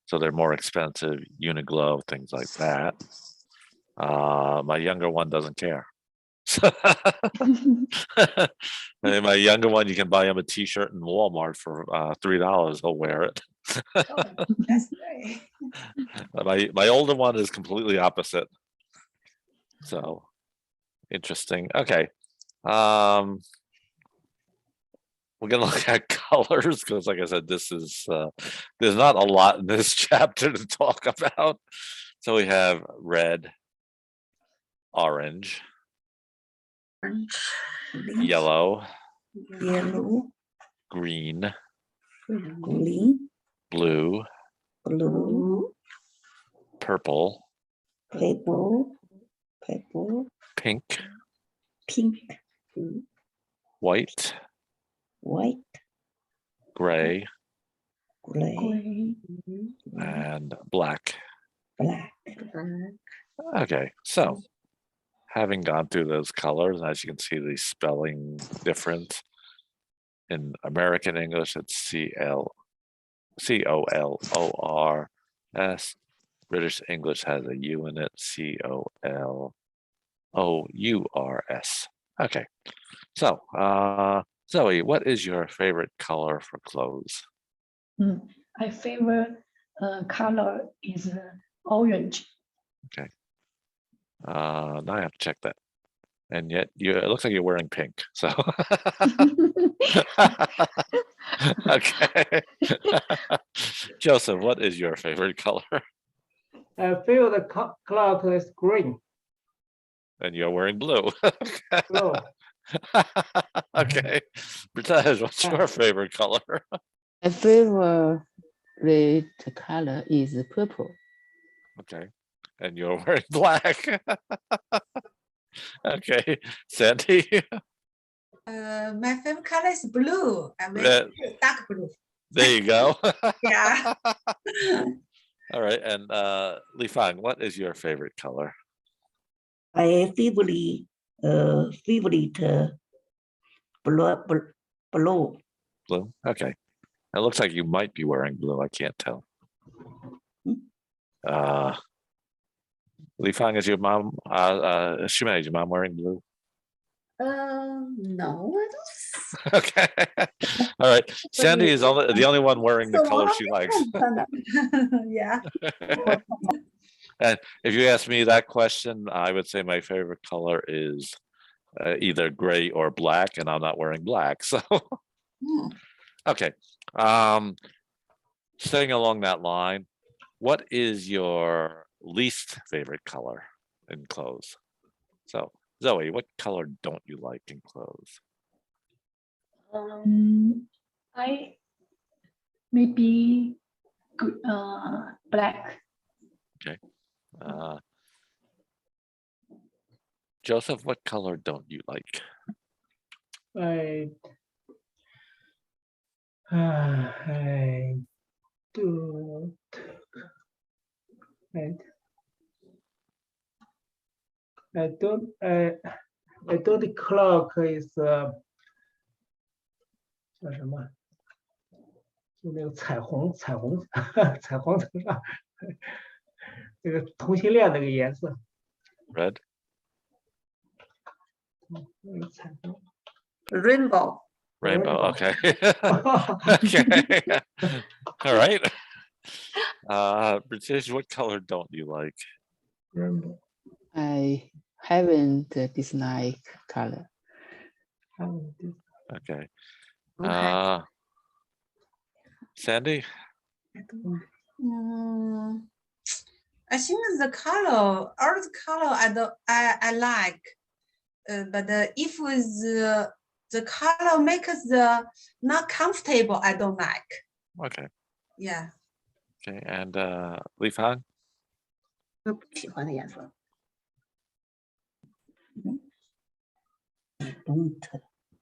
So they're more expensive, Uniqlo, things like that. My younger one doesn't care. And my younger one, you can buy him a t-shirt in Walmart for $3. He'll wear it. That's great. My older one is completely opposite. So interesting. Okay. We're gonna look at colors because, like I said, this is there's not a lot in this chapter to talk about. So we have red, orange, yellow, Yellow, green, green, blue, blue, purple, purple, pink, pink, white, white, gray, gray, Gray. and black. black. Okay, so having gone through those colors, as you can see the spelling difference. In American English, it's COLORS. British English has a U in it, COLOURS. Okay, so Zoe, what is your favorite color for clothes? My favorite color is orange. Okay. Now I have to check that. And yet it looks like you're wearing pink. So okay. Joseph, what is your favorite color? I feel the clock is green. And you're wearing blue. Blue. Okay. Britaj, what's your favorite color? My favorite color is purple. Okay. And you're wearing black. Okay. Sandy? My favorite color is blue. I wear dark blue. There you go. Yeah. All right. And Li Fang, what is your favorite color? My favorite blue. Blue? Okay. It looks like you might be wearing blue. I can't tell. Li Fang, is your mom, Shumei, is your mom wearing blue? No, I don't. Okay. All right. Sandy is the only one wearing the color she likes. Yeah. And if you ask me that question, I would say my favorite color is either gray or black, and I'm not wearing black. So, okay. Staying along that line, what is your least favorite color in clothes? So, Zoe, what color don't you like in clothes? I maybe black. Okay. Joseph, what color don't you like? I don't. I don't clock is 叫什么？就那个彩虹彩虹上那个同性恋那个颜色。 Red? 那个彩虹。 Rainbow. Rainbow, okay. Okay. All right. British, what color don't you like? Rainbow. I haven't disliked color. Okay. Okay. Sandy? I think the color, all the color I like, but if the color makes the not comfortable, I don't like. Okay. Yeah. Okay. And Li Fang? 我不喜欢的颜色。 Don't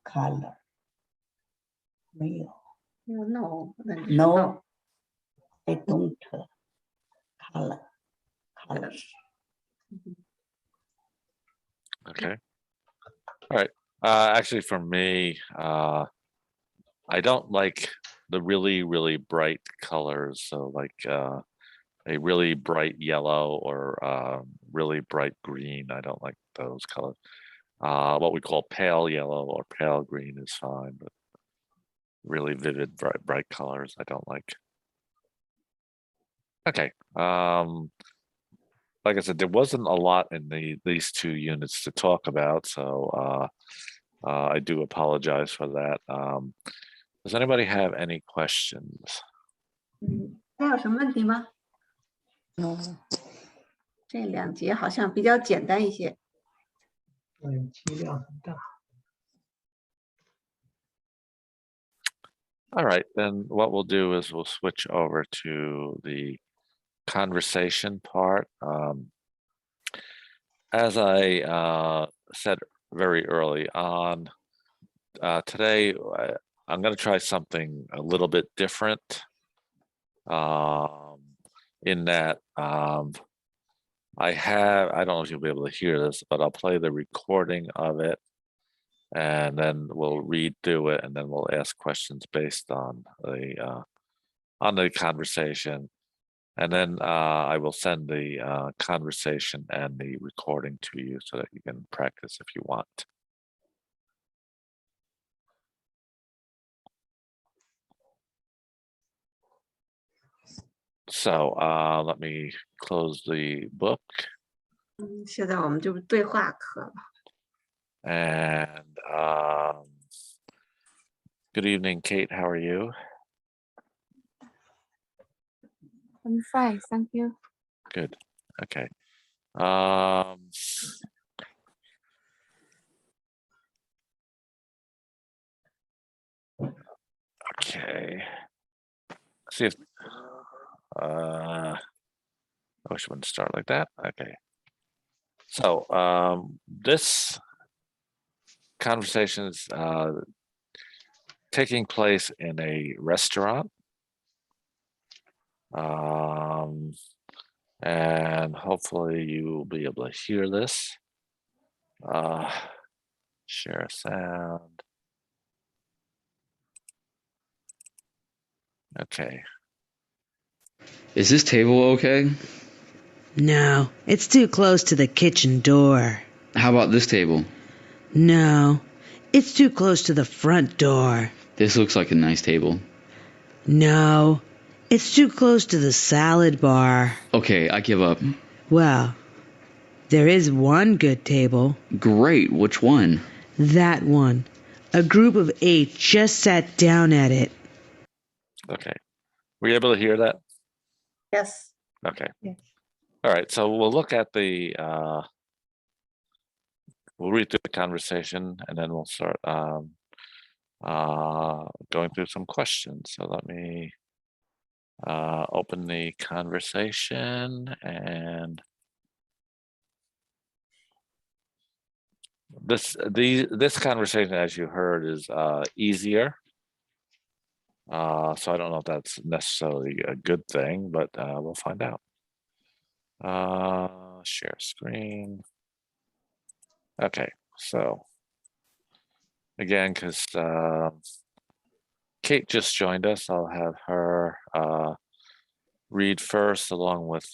color. 没有。 No. No. I don't colors. Okay. All right. Actually, for me, I don't like the really, really bright colors. So like a really bright yellow or really bright green. I don't like those colors. What we call pale yellow or pale green is fine, but really vivid, bright colors I don't like. Okay. Like I said, there wasn't a lot in these two units to talk about, so I do apologize for that. Does anybody have any questions? 还有什么问题吗？ No. 这两节好像比较简单一些。剂量很大。 All right, then what we'll do is we'll switch over to the conversation part. As I said very early on, today I'm going to try something a little bit different in that I don't know if you'll be able to hear this, but I'll play the recording of it and then we'll read through it and then we'll ask questions based on the conversation. And then I will send the conversation and the recording to you so that you can practice if you want. So let me close the book. 现在我们就是对话课了。 And good evening, Kate. How are you? I'm fine, thank you. Good. Okay. Okay. See if I wish I wouldn't start like that. Okay. So this conversation is taking place in a restaurant. And hopefully you will be able to hear this. Share sound. Okay. Is this table okay? No, it's too close to the kitchen door. How about this table? No, it's too close to the front door. This looks like a nice table. No, it's too close to the salad bar. Okay, I give up. Well, there is one good table. Great, which one? That one. A group of 8 just sat down at it. Okay. Were you able to hear that? Yes. Okay. Yes. All right. So we'll look at the, we'll read through the conversation and then we'll start going through some questions. So let me open the conversation and this conversation, as you heard, is easier. So I don't know if that's necessarily a good thing, but we'll find out. Share screen. Okay, so again, because Kate just joined us, I'll have her read first along with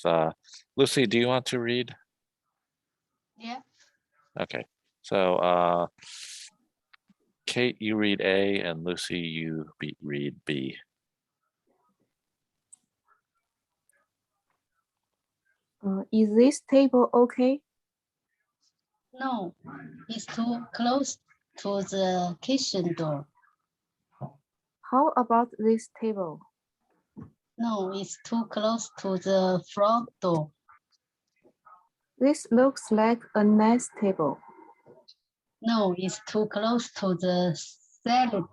Lucy. Do you want to read? Yeah. Okay, so Kate, you read A, and Lucy, you read B. Is this table okay? No, it's too close to the kitchen door. How about this table? No, it's too close to the front door. This looks like a nice table. No, it's too close to the salad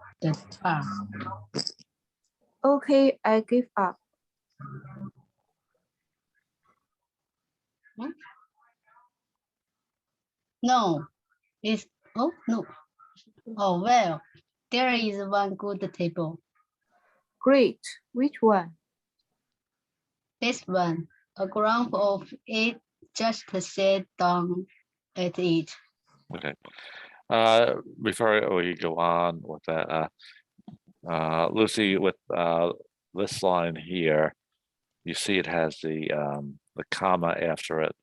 bar. Okay, I give up. No, it's, oh, no. Oh, well, there is one good table. Great. Which one? This one, a group of 8 just sat down at it. Okay. Before we go on with that, Lucy, with this line here, you see it has the comma after it.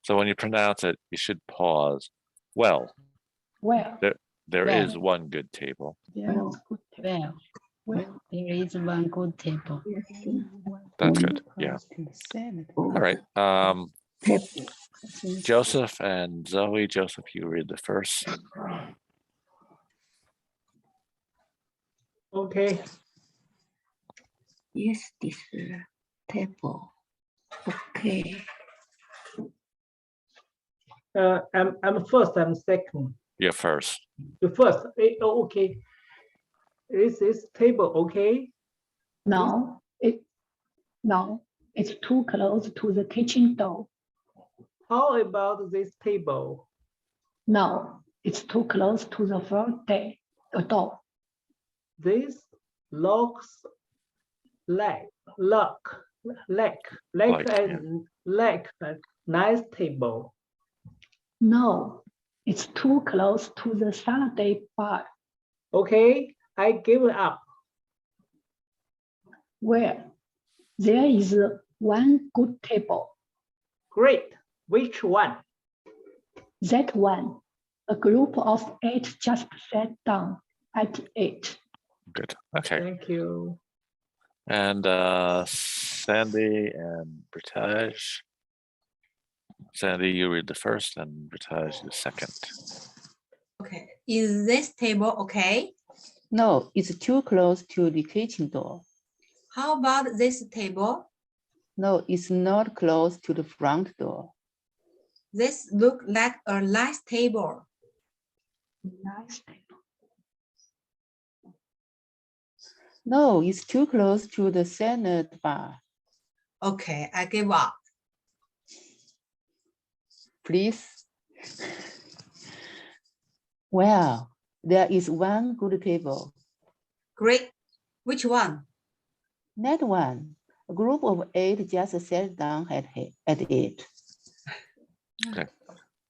So when you pronounce it, you should pause. Well, there is one good table. Well, there is one good table. That's good. Yeah. All right. Joseph and Zoe. Joseph, you read the first. Okay. Yes, this table. Okay. I'm first. I'm second. You're first. The first. Oh, okay. Is this table okay? No, it's too close to the kitchen door. How about this table? No, it's too close to the front door. This looks like nice table. No, it's too close to the Saturday bar. Okay, I give it up. Where there is one good table. Great. Which one? That one, a group of 8 just sat down at it. Good. Okay. Thank you. And Sandy and Britaj. Sandy, you read the first, and Britaj the second. Okay. Is this table okay? No, it's too close to the kitchen door. How about this table? No, it's not close to the front door. This look like a nice table. Nice table. No, it's too close to the salad bar. Okay, I give up. Please. Well, there is one good table. Great. Which one? That one. A group of 8 just sat down at it. Okay.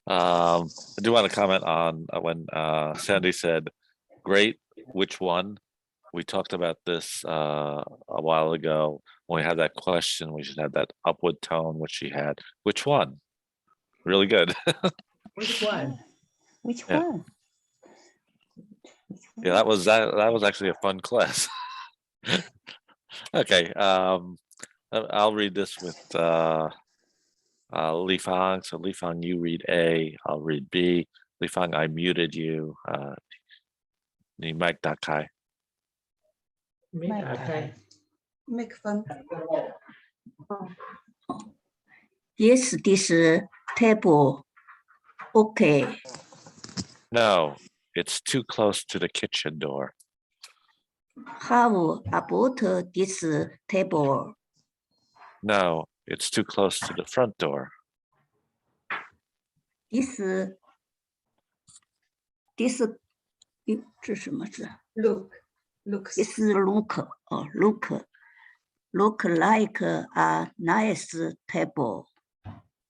I do want to comment on when Sandy said, great, which one? We talked about this a while ago when we had that question. We should have that upward tone, which she had. Which one? Really good. Which one? Which Yeah. one? Yeah, that was actually a fun class. Okay, I'll read this with Li Fang. So Li Fang, you read A, I'll read B. Li Fang, I muted you. Ni mic打开. Okay. Make fun. Yes, this table. Okay. No, it's too close to the kitchen door. How about this table? No, it's too close to the front door. This 这什么字 Looks.？This look like a nice table.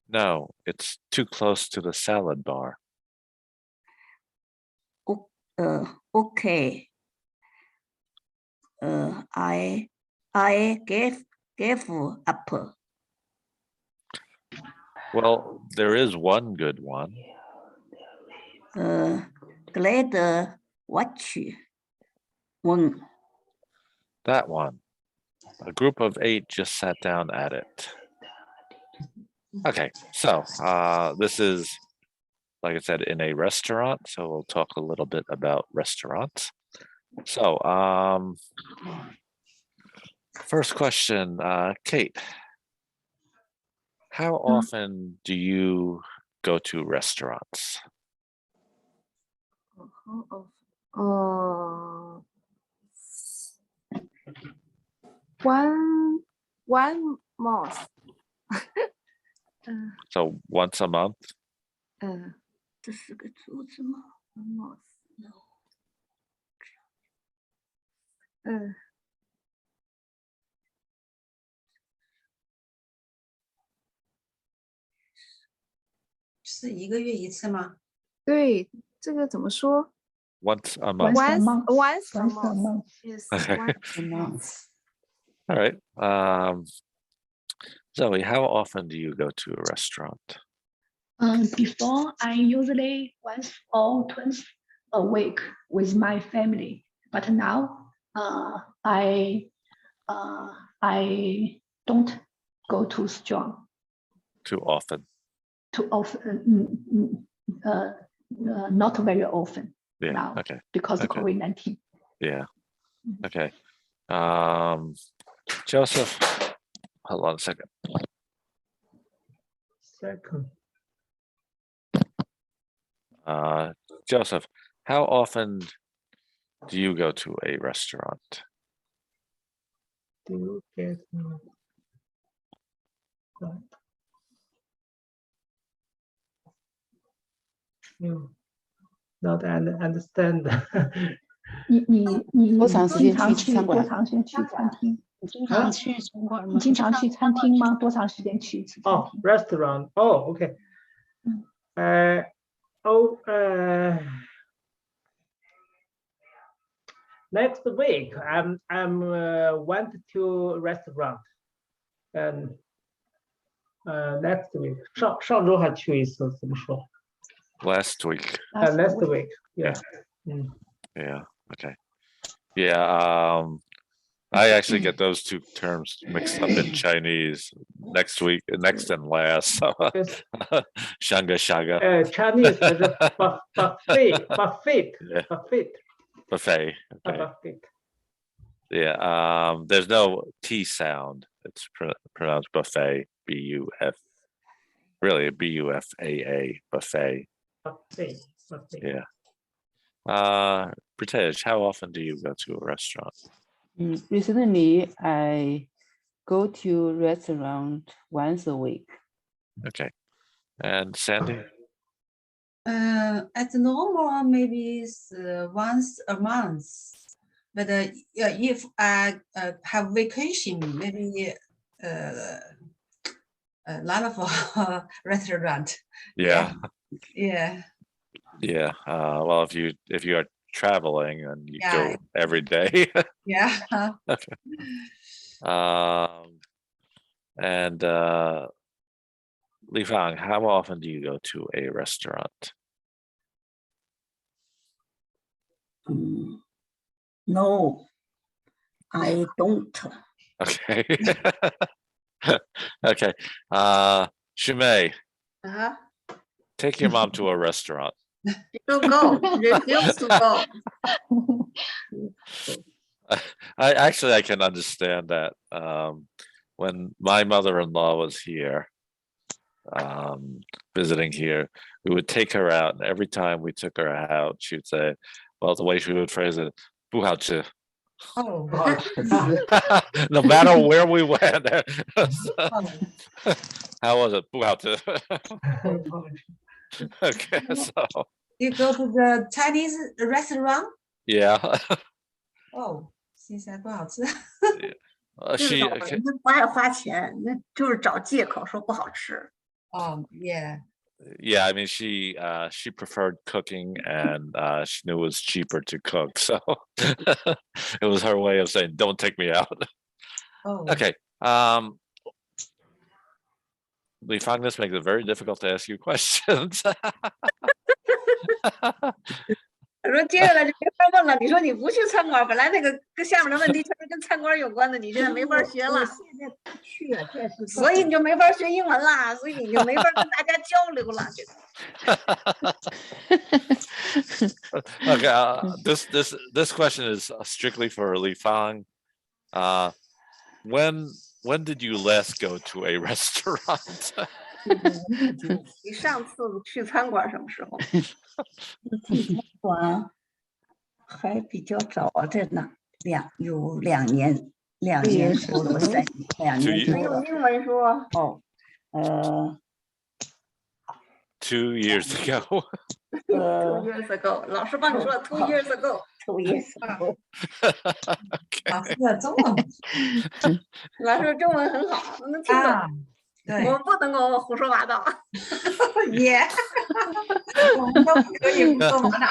No, it's too close to the salad bar. Okay. I gave up. Well, there is one good one. Glad watch one. That one. A group of 8 just sat down at it. Okay, so this is, like I said, in a restaurant. So we'll talk a little bit about restaurants. So first question, Kate. How often do you go to restaurants? One month. So once a month? 这是个桌子吗？ 是1个月1次吗？对，这个怎么说 Once a month. Once a month. Once a Once a month. month. Yes. Okay. Once a A month. month. All right. Zoe, how often do you go to a restaurant? Before, I usually once or twice a week with my family, but now I don't go too strong, Too often. too often, not very often Yeah. now Okay. because of Okay. COVID-19. Yeah. Okay. Joseph, hold on a second. Joseph, how often do you go to a restaurant? Do you get not understand? 你多长时间去经常去餐馆？多长时间去餐厅？你经常去餐馆吗？你经常去餐厅吗？多长时间去一次餐哦厅？ ，restaurant。哦，OK。Next week, I'm went to restaurant, and next week 上周还去一次，怎么说 Last week.？Last week, yeah. Yeah. Okay. Yeah. I actually get those two terms mixed up in Chinese. Next week, next and last. So, shanga shanga. Chinese 是 buffet, Yeah. buffet. Buffet. Okay. Buffet. Yeah. There's no T sound. It's pronounced buffet. B-U-F. Really, B-U-F-A-A. Buffet. Buffet. Yeah. Pritesh, how often do you go to a restaurant? Recently, I go to restaurant once a week. Okay. And Sandy? At normal, maybe it's once a month. But if I have vacation, maybe a lot of restaurant. Yeah. Yeah. Yeah. Well, if you are traveling and you go every day. Yeah. Okay. And Li Fang, how often do you go to a restaurant? No, I don't. Okay. Okay. Shumei, take your mom to a restaurant. She don't go. Refuse to go. I can understand that. When my mother-in-law was here, visiting here, we would take her out, and every time we took her out, she would say, well, the way she would phrase it, 不好吃. Oh. No matter where we went. How was it? 不好吃. Okay, so. You go to the Chinese restaurant? Yeah. Oh, 现在不好吃。She. 那不爱花钱，那就是找借口说不好吃。Yeah. Yeah, I mean, she preferred cooking, and she knew it was cheaper to cook, so it was her way of saying, "Don't take me out." Oh. Okay. We found this makes it very difficult to ask you questions. 我说接下来就没法问了。你说你不去餐馆，本来那个跟下面的问题全是跟餐馆有关的，你现在没法學了。现在不去啊，这是所以你就没法学英文啦，所以你就没法跟大家交流了。Okay, this question is strictly for Li Fang. When did you last go to a restaurant? 你上次去餐馆什么时候？馆还比较早着呢，有2年多了，2年多了。用英文说。哦，2 years ago. 2 years ago， 老师帮你说 2 years ago。 2 years ago。 老师的中文，老师中文很好，能听懂。对，我不能够胡说八道。也，我们都可以胡说八道。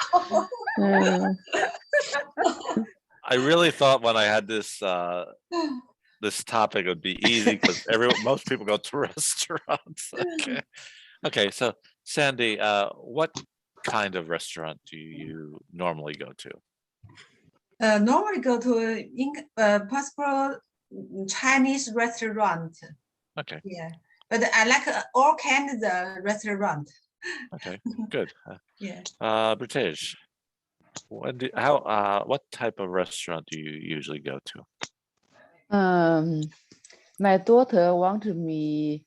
I really thought when I had this this topic would be easy because most people go to restaurants. Okay. So Sandy, what kind of restaurant do you normally go to? Normally go to possible Chinese restaurant. Okay. Yeah, but I like all kinds of restaurant. Okay, good. Yeah. British, what type of restaurant do you usually go to? My daughter wants me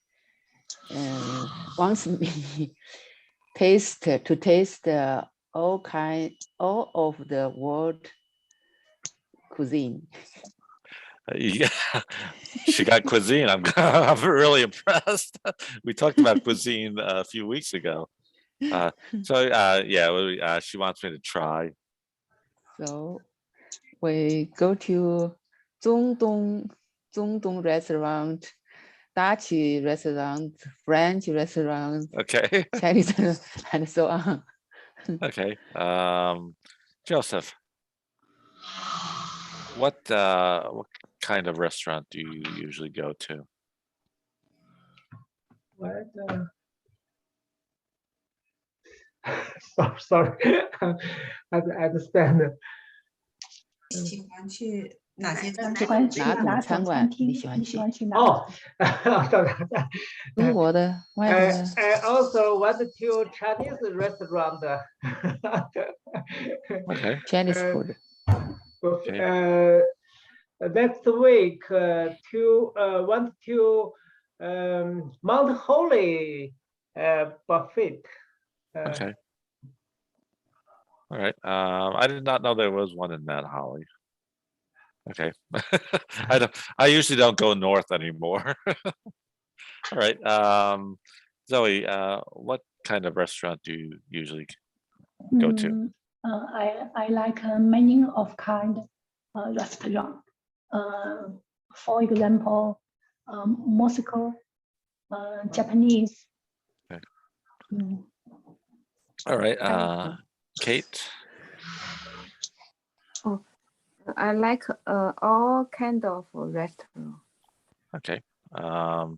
taste all of the world cuisine. Yeah, she got cuisine. I'm really impressed. We talked about cuisine a few weeks ago. She wants me to try. So we go to 中东中东 restaurant, Dutch restaurant, French restaurant, Okay. Chinese, and so on. Okay. Joseph, what kind of restaurant do you usually go to? What? Sorry, I understand. 喜欢去哪些餐喜厅？欢去哪种哪餐馆种餐厅？你喜欢去？喜欢去哪？哦，中国的、外国的。 I also went to Chinese restaurant. Okay. Chinese food. Next week went to Mount Holy buffet. Okay. All right. I did not know there was one in Mount Holly. Okay. I usually don't go north anymore. All right. Zoe, what kind of restaurant do you usually go to? I like many of kind restaurant. For example, Moscow, Japanese. Okay. Mm. All right. Kate. I like all kind of restaurant. Okay. All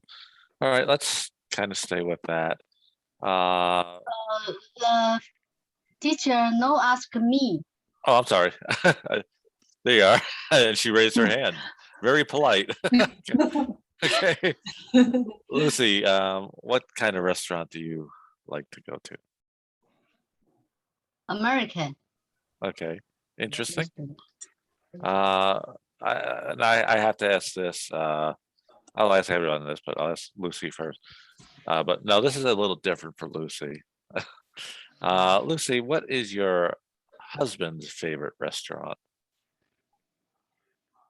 right. Let's kind of stay with that. The teacher no ask me. Oh, I'm sorry. There you are. And she raised her hand. Very polite. Okay. Lucy, what kind of restaurant do you like to go to? American. Okay. Interesting. I have to ask this. I'll ask everyone this, but I'll ask Lucy first. But no, this is a little different for Lucy. Lucy, what is your husband's favorite restaurant?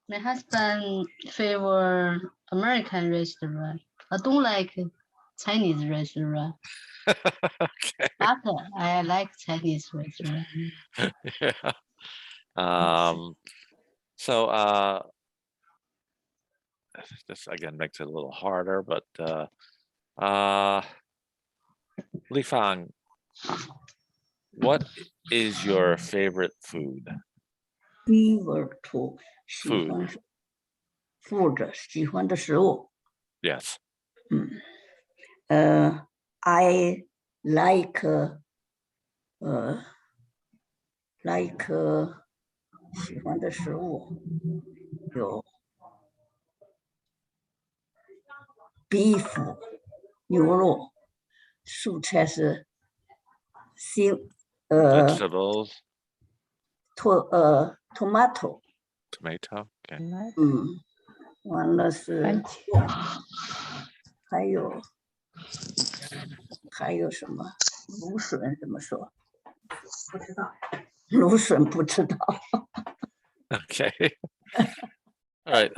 My husband favor American restaurant. I don't like Chinese restaurant. Okay. But I like Chinese restaurant. Yeah. So this again makes it a little harder, but Li Fang, what is your favorite food? Favorite food 喜 Food. 欢 food 喜欢的食物。 Yes. I like like 喜欢的食物有 beef 牛肉，蔬菜是西Vegetables, tomato， tomato. Okay. 完了是番茄还有什么芦笋怎么说？不知道，芦笋不知道。Okay. All right.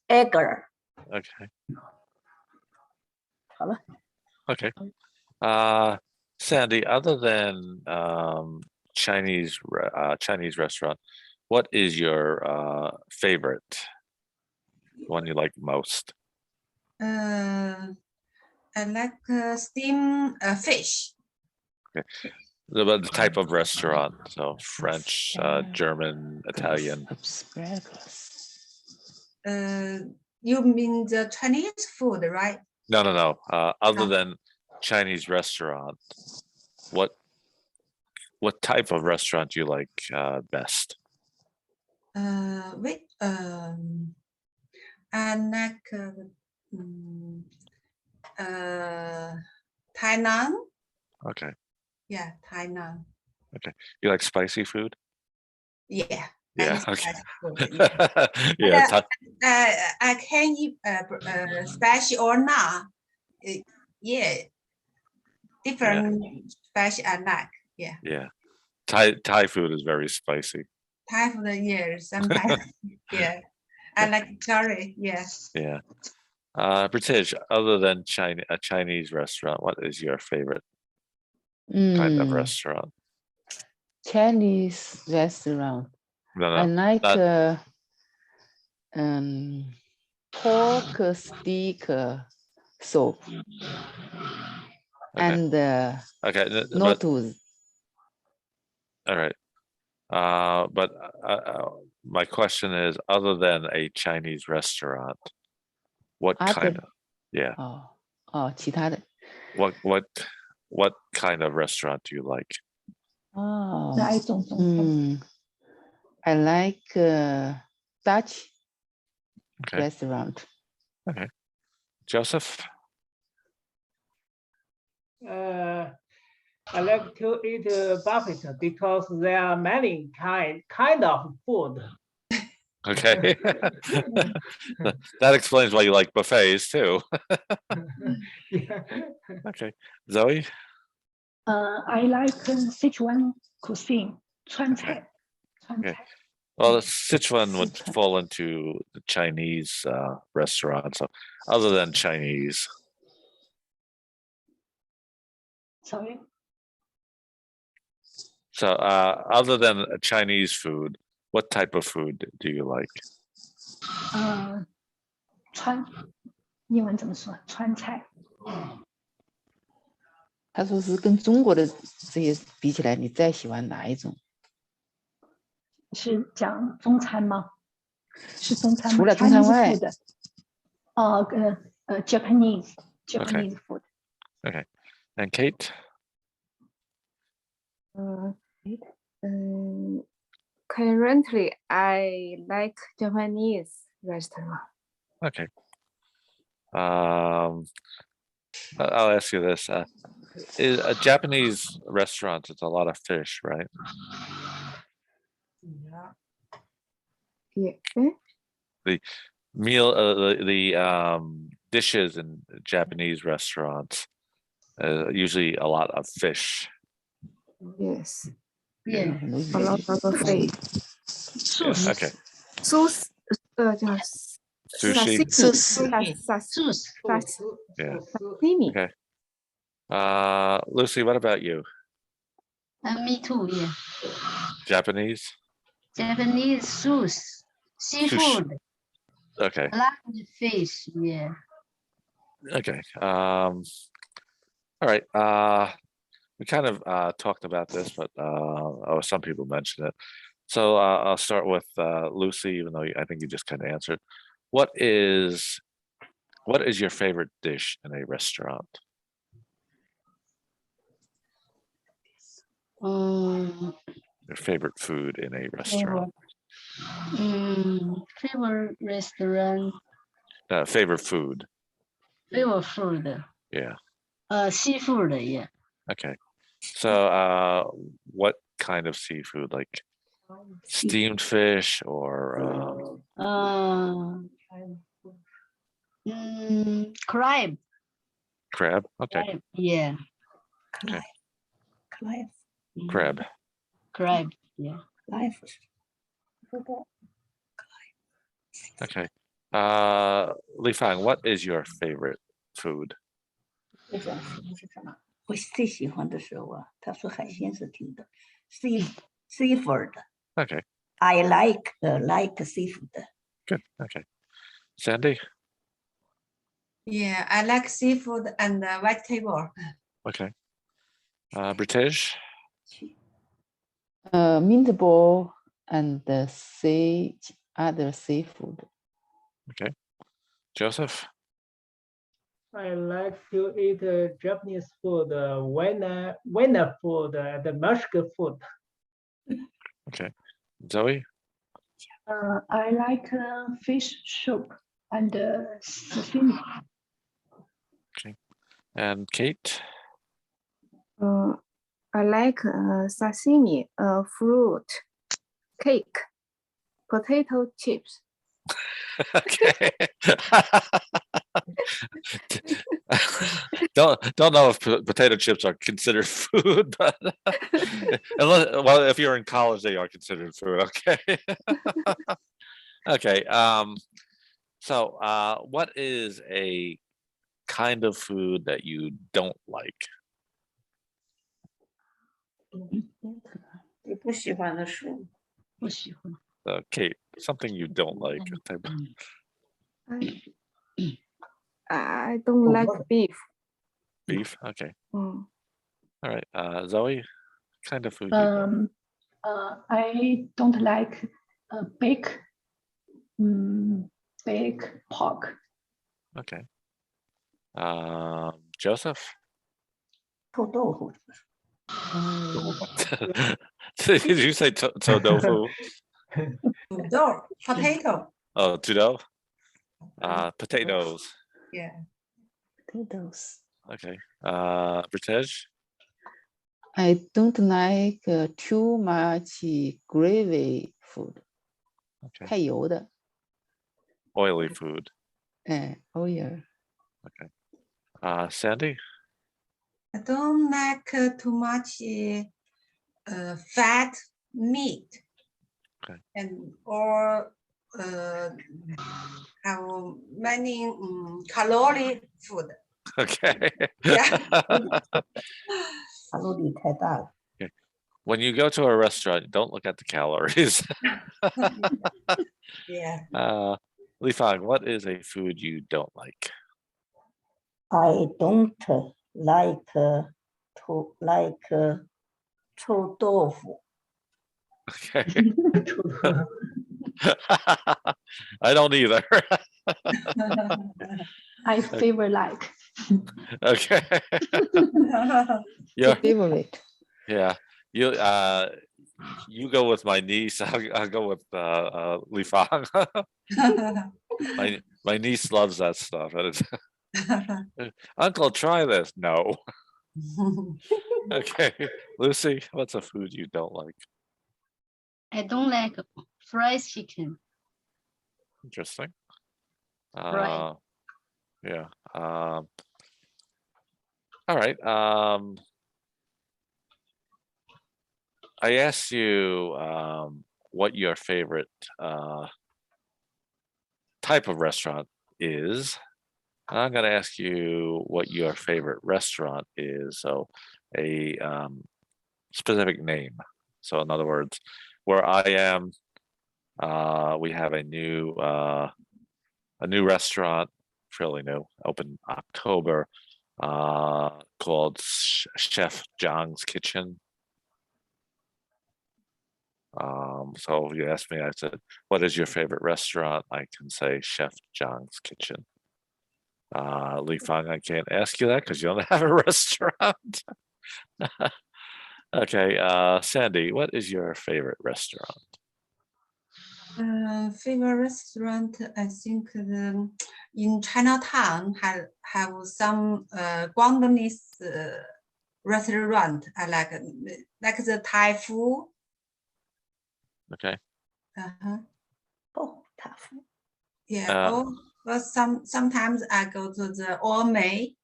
egg。 Okay. 好了。 Okay. Sandy, other than Chinese restaurant, what is your favorite one you like most? I like steam fish. The type of restaurant, so French, German, Italian. You mean the Chinese food, right? No. Other than Chinese restaurant, what type of restaurant do you like best? I like Tainan. Okay. Yeah, Tainan. Okay. You like spicy food? Yeah. Yeah. I eat Okay. spicy food, yeah. Yeah. I can eat spicy or not. Yeah. Different spicy I like. Yeah. Yeah. Thai food is very spicy. Thai food, yeah. Sometimes. Yeah. I like curry. Yeah. Yeah. British, other than a Chinese restaurant, what is your favorite kind of restaurant? Chinese restaurant. No, I like pork stick soup and Okay. noodles. All right. But my question is, other than a Chinese restaurant, what kind of? Yeah. 其他的 What kind of restaurant do you like? 哪一种中餐？ I like Dutch Okay. restaurant. Okay. Joseph? I like to eat buffet because there are many kind of food. Okay. That explains why you like buffets too. Yeah. Okay. Zoe? I like Sichuan cuisine, 川菜。 Okay. Well, the Sichuan would fall into the Chinese restaurant. So other than Chinese, Sorry. so other than Chinese food, what type of food do you like? 英文怎么说？川菜。他说是跟中国的这些比起来，你再喜欢哪一种？是讲中餐吗？是中餐吗？除了中餐外 Chinese food. Japanese food. Okay. And Kate? Currently, I like Japanese restaurant. Okay. I'll ask you this. Is a Japanese restaurant, it's a lot of fish, right? Yeah. The meal, the dishes in Japanese restaurants, usually a lot of fish. Yes. Yeah. A lot of fish. Yeah, okay. Sauce. Sushi. Yeah. Sashimi. Okay. Lucy, what about you? Me too, yeah. Japanese? Japanese sauce, seafood, Okay. a lot of fish, yeah. Okay. All right. We kind of talked about this, but some people mentioned it. So I'll start with Lucy, even though I think you just kind of answered. What is your favorite dish in a restaurant? Your favorite food in a restaurant? Favorite restaurant, Favorite food? favorite food, Yeah. seafood, yeah. Okay. So what kind of seafood? Like steamed fish or Crab. crab? Okay. Crab, yeah. Okay. Clive. Crab. Crab, yeah. Clive. Okay. Li Fang, what is your favorite food? 这种食物是什么？我最喜欢的食物啊，他说海鲜是挺的，seafood. Okay. I like seafood. Good. Okay. Sandy? Yeah, I like seafood and vegetable. Okay. British? Meatball and other seafood. Okay. Joseph? I like to eat Japanese food, Vienna food, and Mexican food. Okay. Zoe? I like fish soup and sashimi. Okay. And Kate? I like sashimi, fruit, cake, potato chips. Okay. don't know if potato chips are considered food, but if you're in college, they are considered food. Okay. Okay. So what is a kind of food that you don't like? 你不喜欢的食物，不喜欢。 Kate, something you don't like. I don't like beef. Beef. Okay. Mm. All right. Zoe, kind of food. You don't. I don't like baked pork. Okay. Joseph. 臭豆腐。 Did you say tofu? Potato. Oh, tudo. Potatoes. Yeah. Potatoes. Okay. British. I don't like too much gravy food. Okay. 太油的， Oily food. oil. Okay. Sandy. I don't like too much fat meat. Okay. And or have many calorie food. Okay. Yeah. 卡路里太大了。 When you go to a restaurant, don't look at the calories. Yeah. Li Fang, what is a food you don't like? I don't like to like 臭豆腐。 Okay. I don't either. I favor like. Okay. Your Yeah. favorite. Yeah. You go with my niece. I'll go with Li Fang. My niece loves that stuff. And it's, Uncle, try this. No. Okay. Lucy, what's a food you don't like? I don't like fried chicken. Interesting. Right. Yeah. All right. I asked you what your favorite type of restaurant is. I'm going to ask you what your favorite restaurant is. So a specific name. So in other words, where I am, we have a new restaurant, fairly new, opened October, called Chef Zhang's Kitchen. So if you asked me, I said, what is your favorite restaurant? I can say Chef Zhang's Kitchen. Li Fang, I can't ask you that because you don't have a restaurant. Okay, Sandy, what is your favorite restaurant? Favorite restaurant, I think in Chinatown have some Guangdonese restaurant. I like the Thai food. Okay. Oh, 塔夫。 Yeah. But sometimes I go to the Ormei.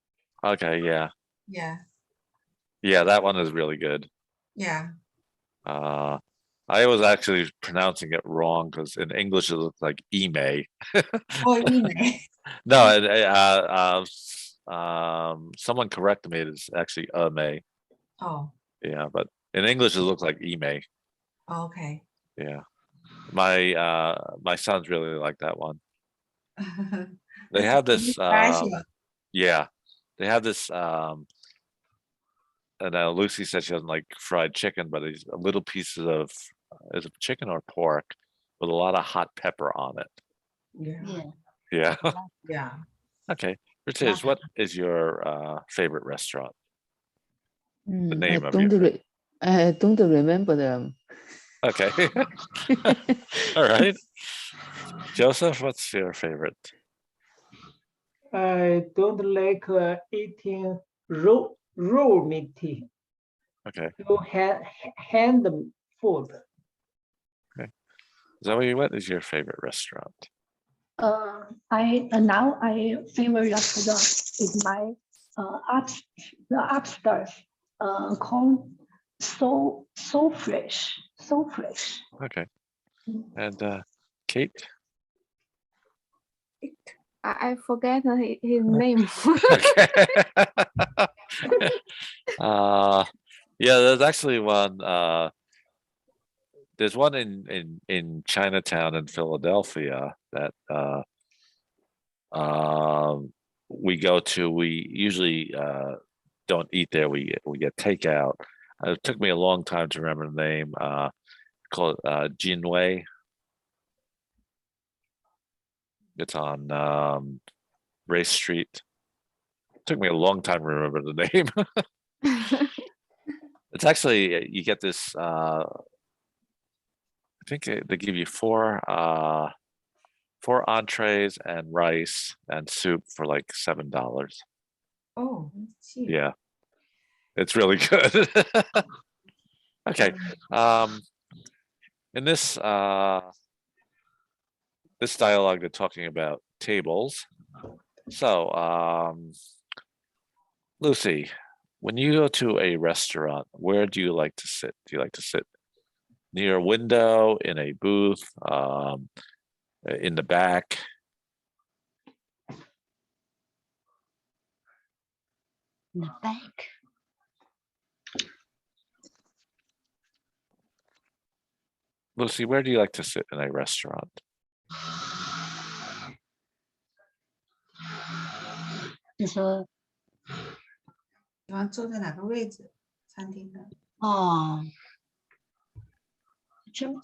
Okay, yeah. Yeah. Yeah, that one is really good. Yeah. I was actually pronouncing it wrong because in English it looks like Ime. Oh, Ormei. No, someone corrected me. It's actually Ame. Oh. Yeah, but in English it looks like Ime. Okay. Yeah, my sons really like that one. They have this. Yeah, they have this. And Lucy said she doesn't like fried chicken, but it's little pieces of is it chicken or pork with a lot of hot pepper on it. Yeah. Yeah. Yeah. Okay, British, what is your favorite restaurant? The I name of your. I don't remember them. Okay. All right. Joseph, what's your favorite? I don't like eating raw meat. Okay. You hand food. Okay. Zoe, what is your favorite restaurant? Now I favorite restaurant is my the upstairs called so fresh. Okay. And Kate? I forget his name. Okay. Yeah, there's actually one there's one in Chinatown in Philadelphia that we go to. We usually don't eat there. We get takeout. It took me a long time to remember the name. Called Jinwei. It's on Race Street. It took me a long time to remember the name. It's actually, you get this. I think they give you four entrees and rice and soup for like $7. Oh, cheap. Yeah, it's really good. Okay. In this this dialogue, they're talking about tables. So, Lucy, when you go to a restaurant, where do you like to sit? Do you like to sit near a window, in a booth, in the back? In the back. Lucy, where do you like to sit in a restaurant? 你说喜欢坐在哪个位置？餐厅的。哦，这哦，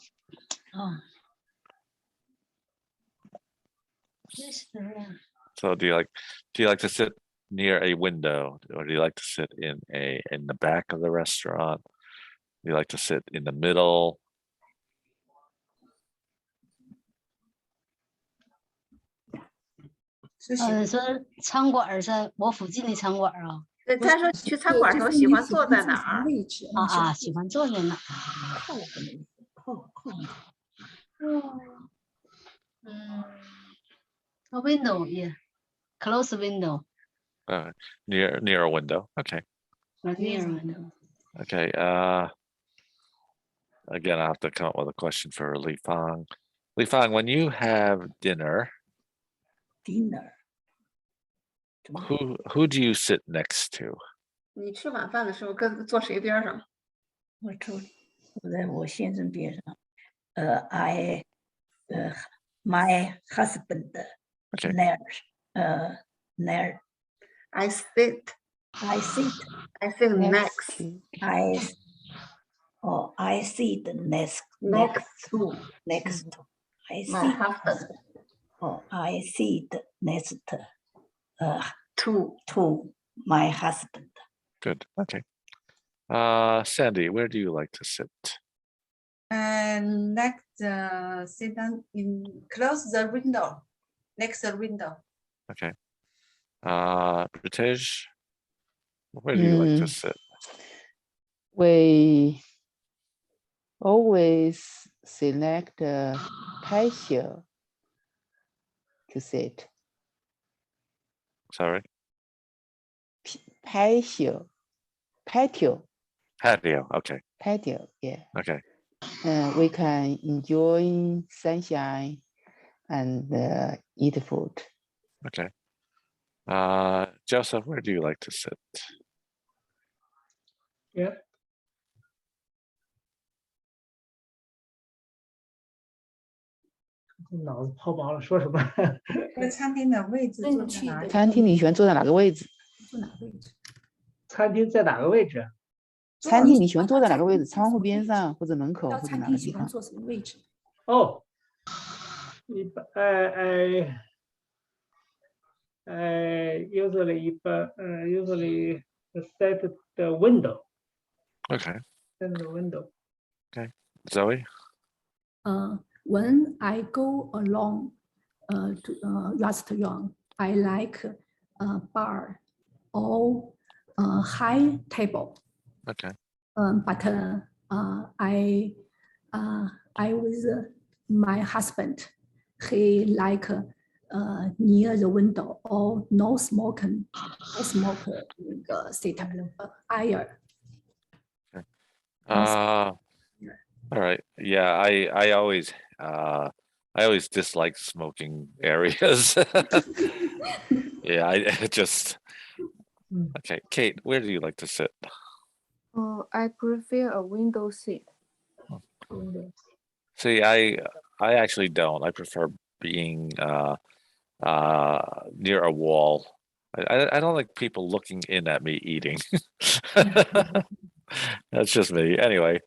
So do you like to sit near a window, or do you like to sit in the back of the restaurant? Do you like to sit in the middle? 说餐馆是我附近的餐馆啊。对，他说去餐馆的时候喜欢坐在哪儿？位置喜欢坐在哪儿？靠的那个，靠。A window, yeah, close window. Near a window. Okay. Near a window. Okay. Again, I have to come up with a question for Li Fang. Li Fang, when you have dinner, who do you sit next to? 你吃晚饭的时候坐谁边上？我在我先生边上。my husband Okay. near. I sit next. I sit next to. I My husband. I sit next to my husband. Good. Okay. Sandy, where do you like to sit? Sit down close the window, next the window. Okay. British, where do you like to sit? We always select patio to sit. Sorry? Patio. Patio, okay. Patio, yeah. Okay. We can enjoy sunshine and eat food. Okay. Joseph, where do you like to sit? Yeah. 脑子泡毛了，说什么？在餐厅的位置坐在哪里？餐厅你喜欢坐在哪个位置？坐哪个位置？餐厅在哪个位置？餐厅你喜欢坐在哪个位置？窗户边上或者门口或者哪个地方？坐什么位置？哦，一般usually set the window. Okay. Set the window. Okay. Zoe? When I go along to a restaurant, I like a bar or a high table. Okay. But I with my husband, he like near the window or no smoker seat aisle. Okay. All right. Yeah, I always dislike smoking areas. Yeah, I just okay. Kate, where do you like to sit? I prefer a window seat. See, I actually don't. I prefer being near a wall. I don't like people looking in at me eating. That's just me. Anyway,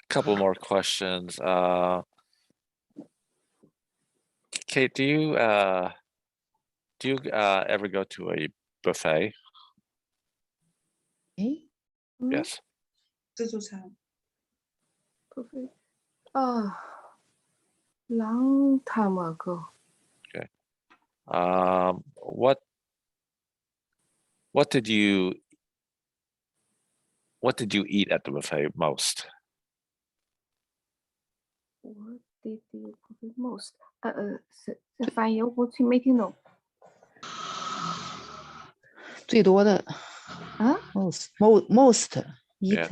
couple more questions. Kate, do you ever go to a buffet? Yes. 自助餐 long time ago. Okay. What did you eat at the buffet most? What did you cook most? 这翻译我没听懂。最多的most eat.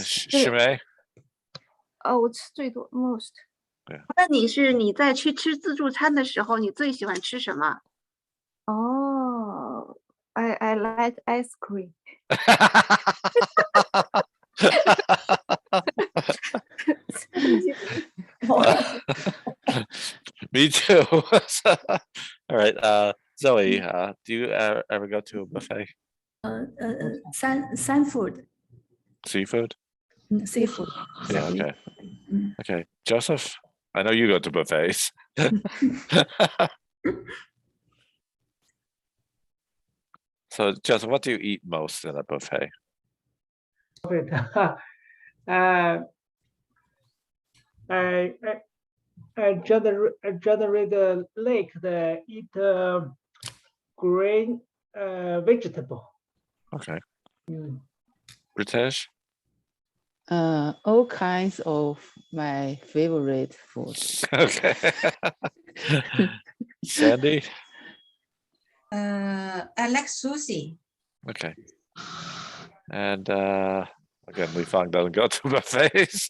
Shimei? 我吃最多 most。那你在去吃自助餐的时候，你最喜欢吃什么？ I like ice cream. Me too. All right, Zoe, do you ever go to a buffet? Seafood. Seafood? Seafood. Yeah, okay. Okay, Joseph, I know you go to buffets. So, Joseph, what do you eat most in a buffet? I generally like the eat green vegetable. Okay. British? All kinds of my favorite food. Okay. Sandy? I like sushi. Okay. And again, Li Fang doesn't go to buffets.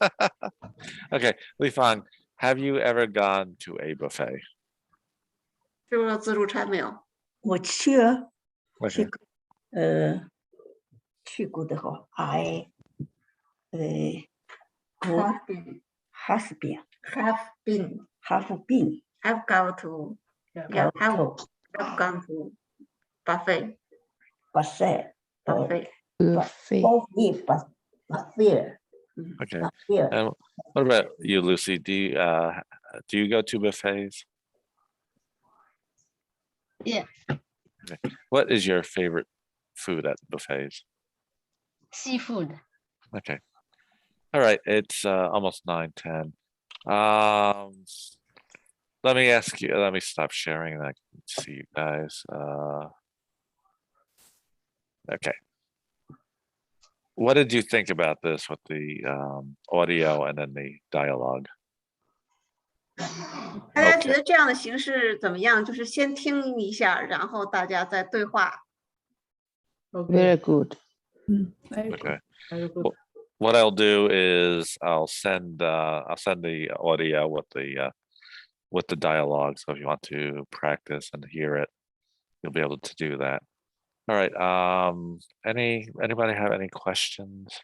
Okay, Li Fang, have you ever gone to a buffet? 吃过自助餐没有？我去了， Okay. 去过的话，I Have been. has been Have been. have Have gone to. Yeah, have gone to buffet. buffet Buffet. Buffet. buffet. Okay. And what about you, Lucy? Do you go to buffets? Yeah. Okay. What is your favorite food at buffets? Seafood. Okay. All right. It's almost 9:10. Let me ask you. Let me stop sharing and I can see you guys. Okay. What did you think about this with the audio and then the dialogue? 大家觉得这样的形式怎么样？就是先听一下，然后大家再对话。 Very good. Okay. What I'll do is I'll send the audio with the dialogue. So if you want to practice and hear it, you'll be able to do that. All right. Anybody have any questions?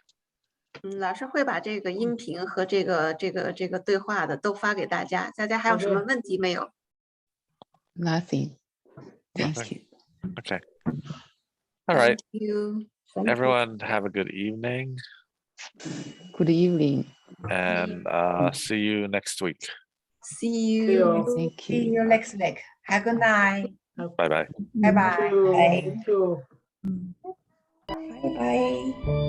老师会把这个音频和这个对话的都发给大家。大家还有什么问题没有？ Nothing. Thank you. Okay. All right. Thank you. Everyone have a good evening. Good evening. And see you next week. See you. Thank See you. you next week. Have a good night. Bye bye. Bye bye. Thank you. Bye bye.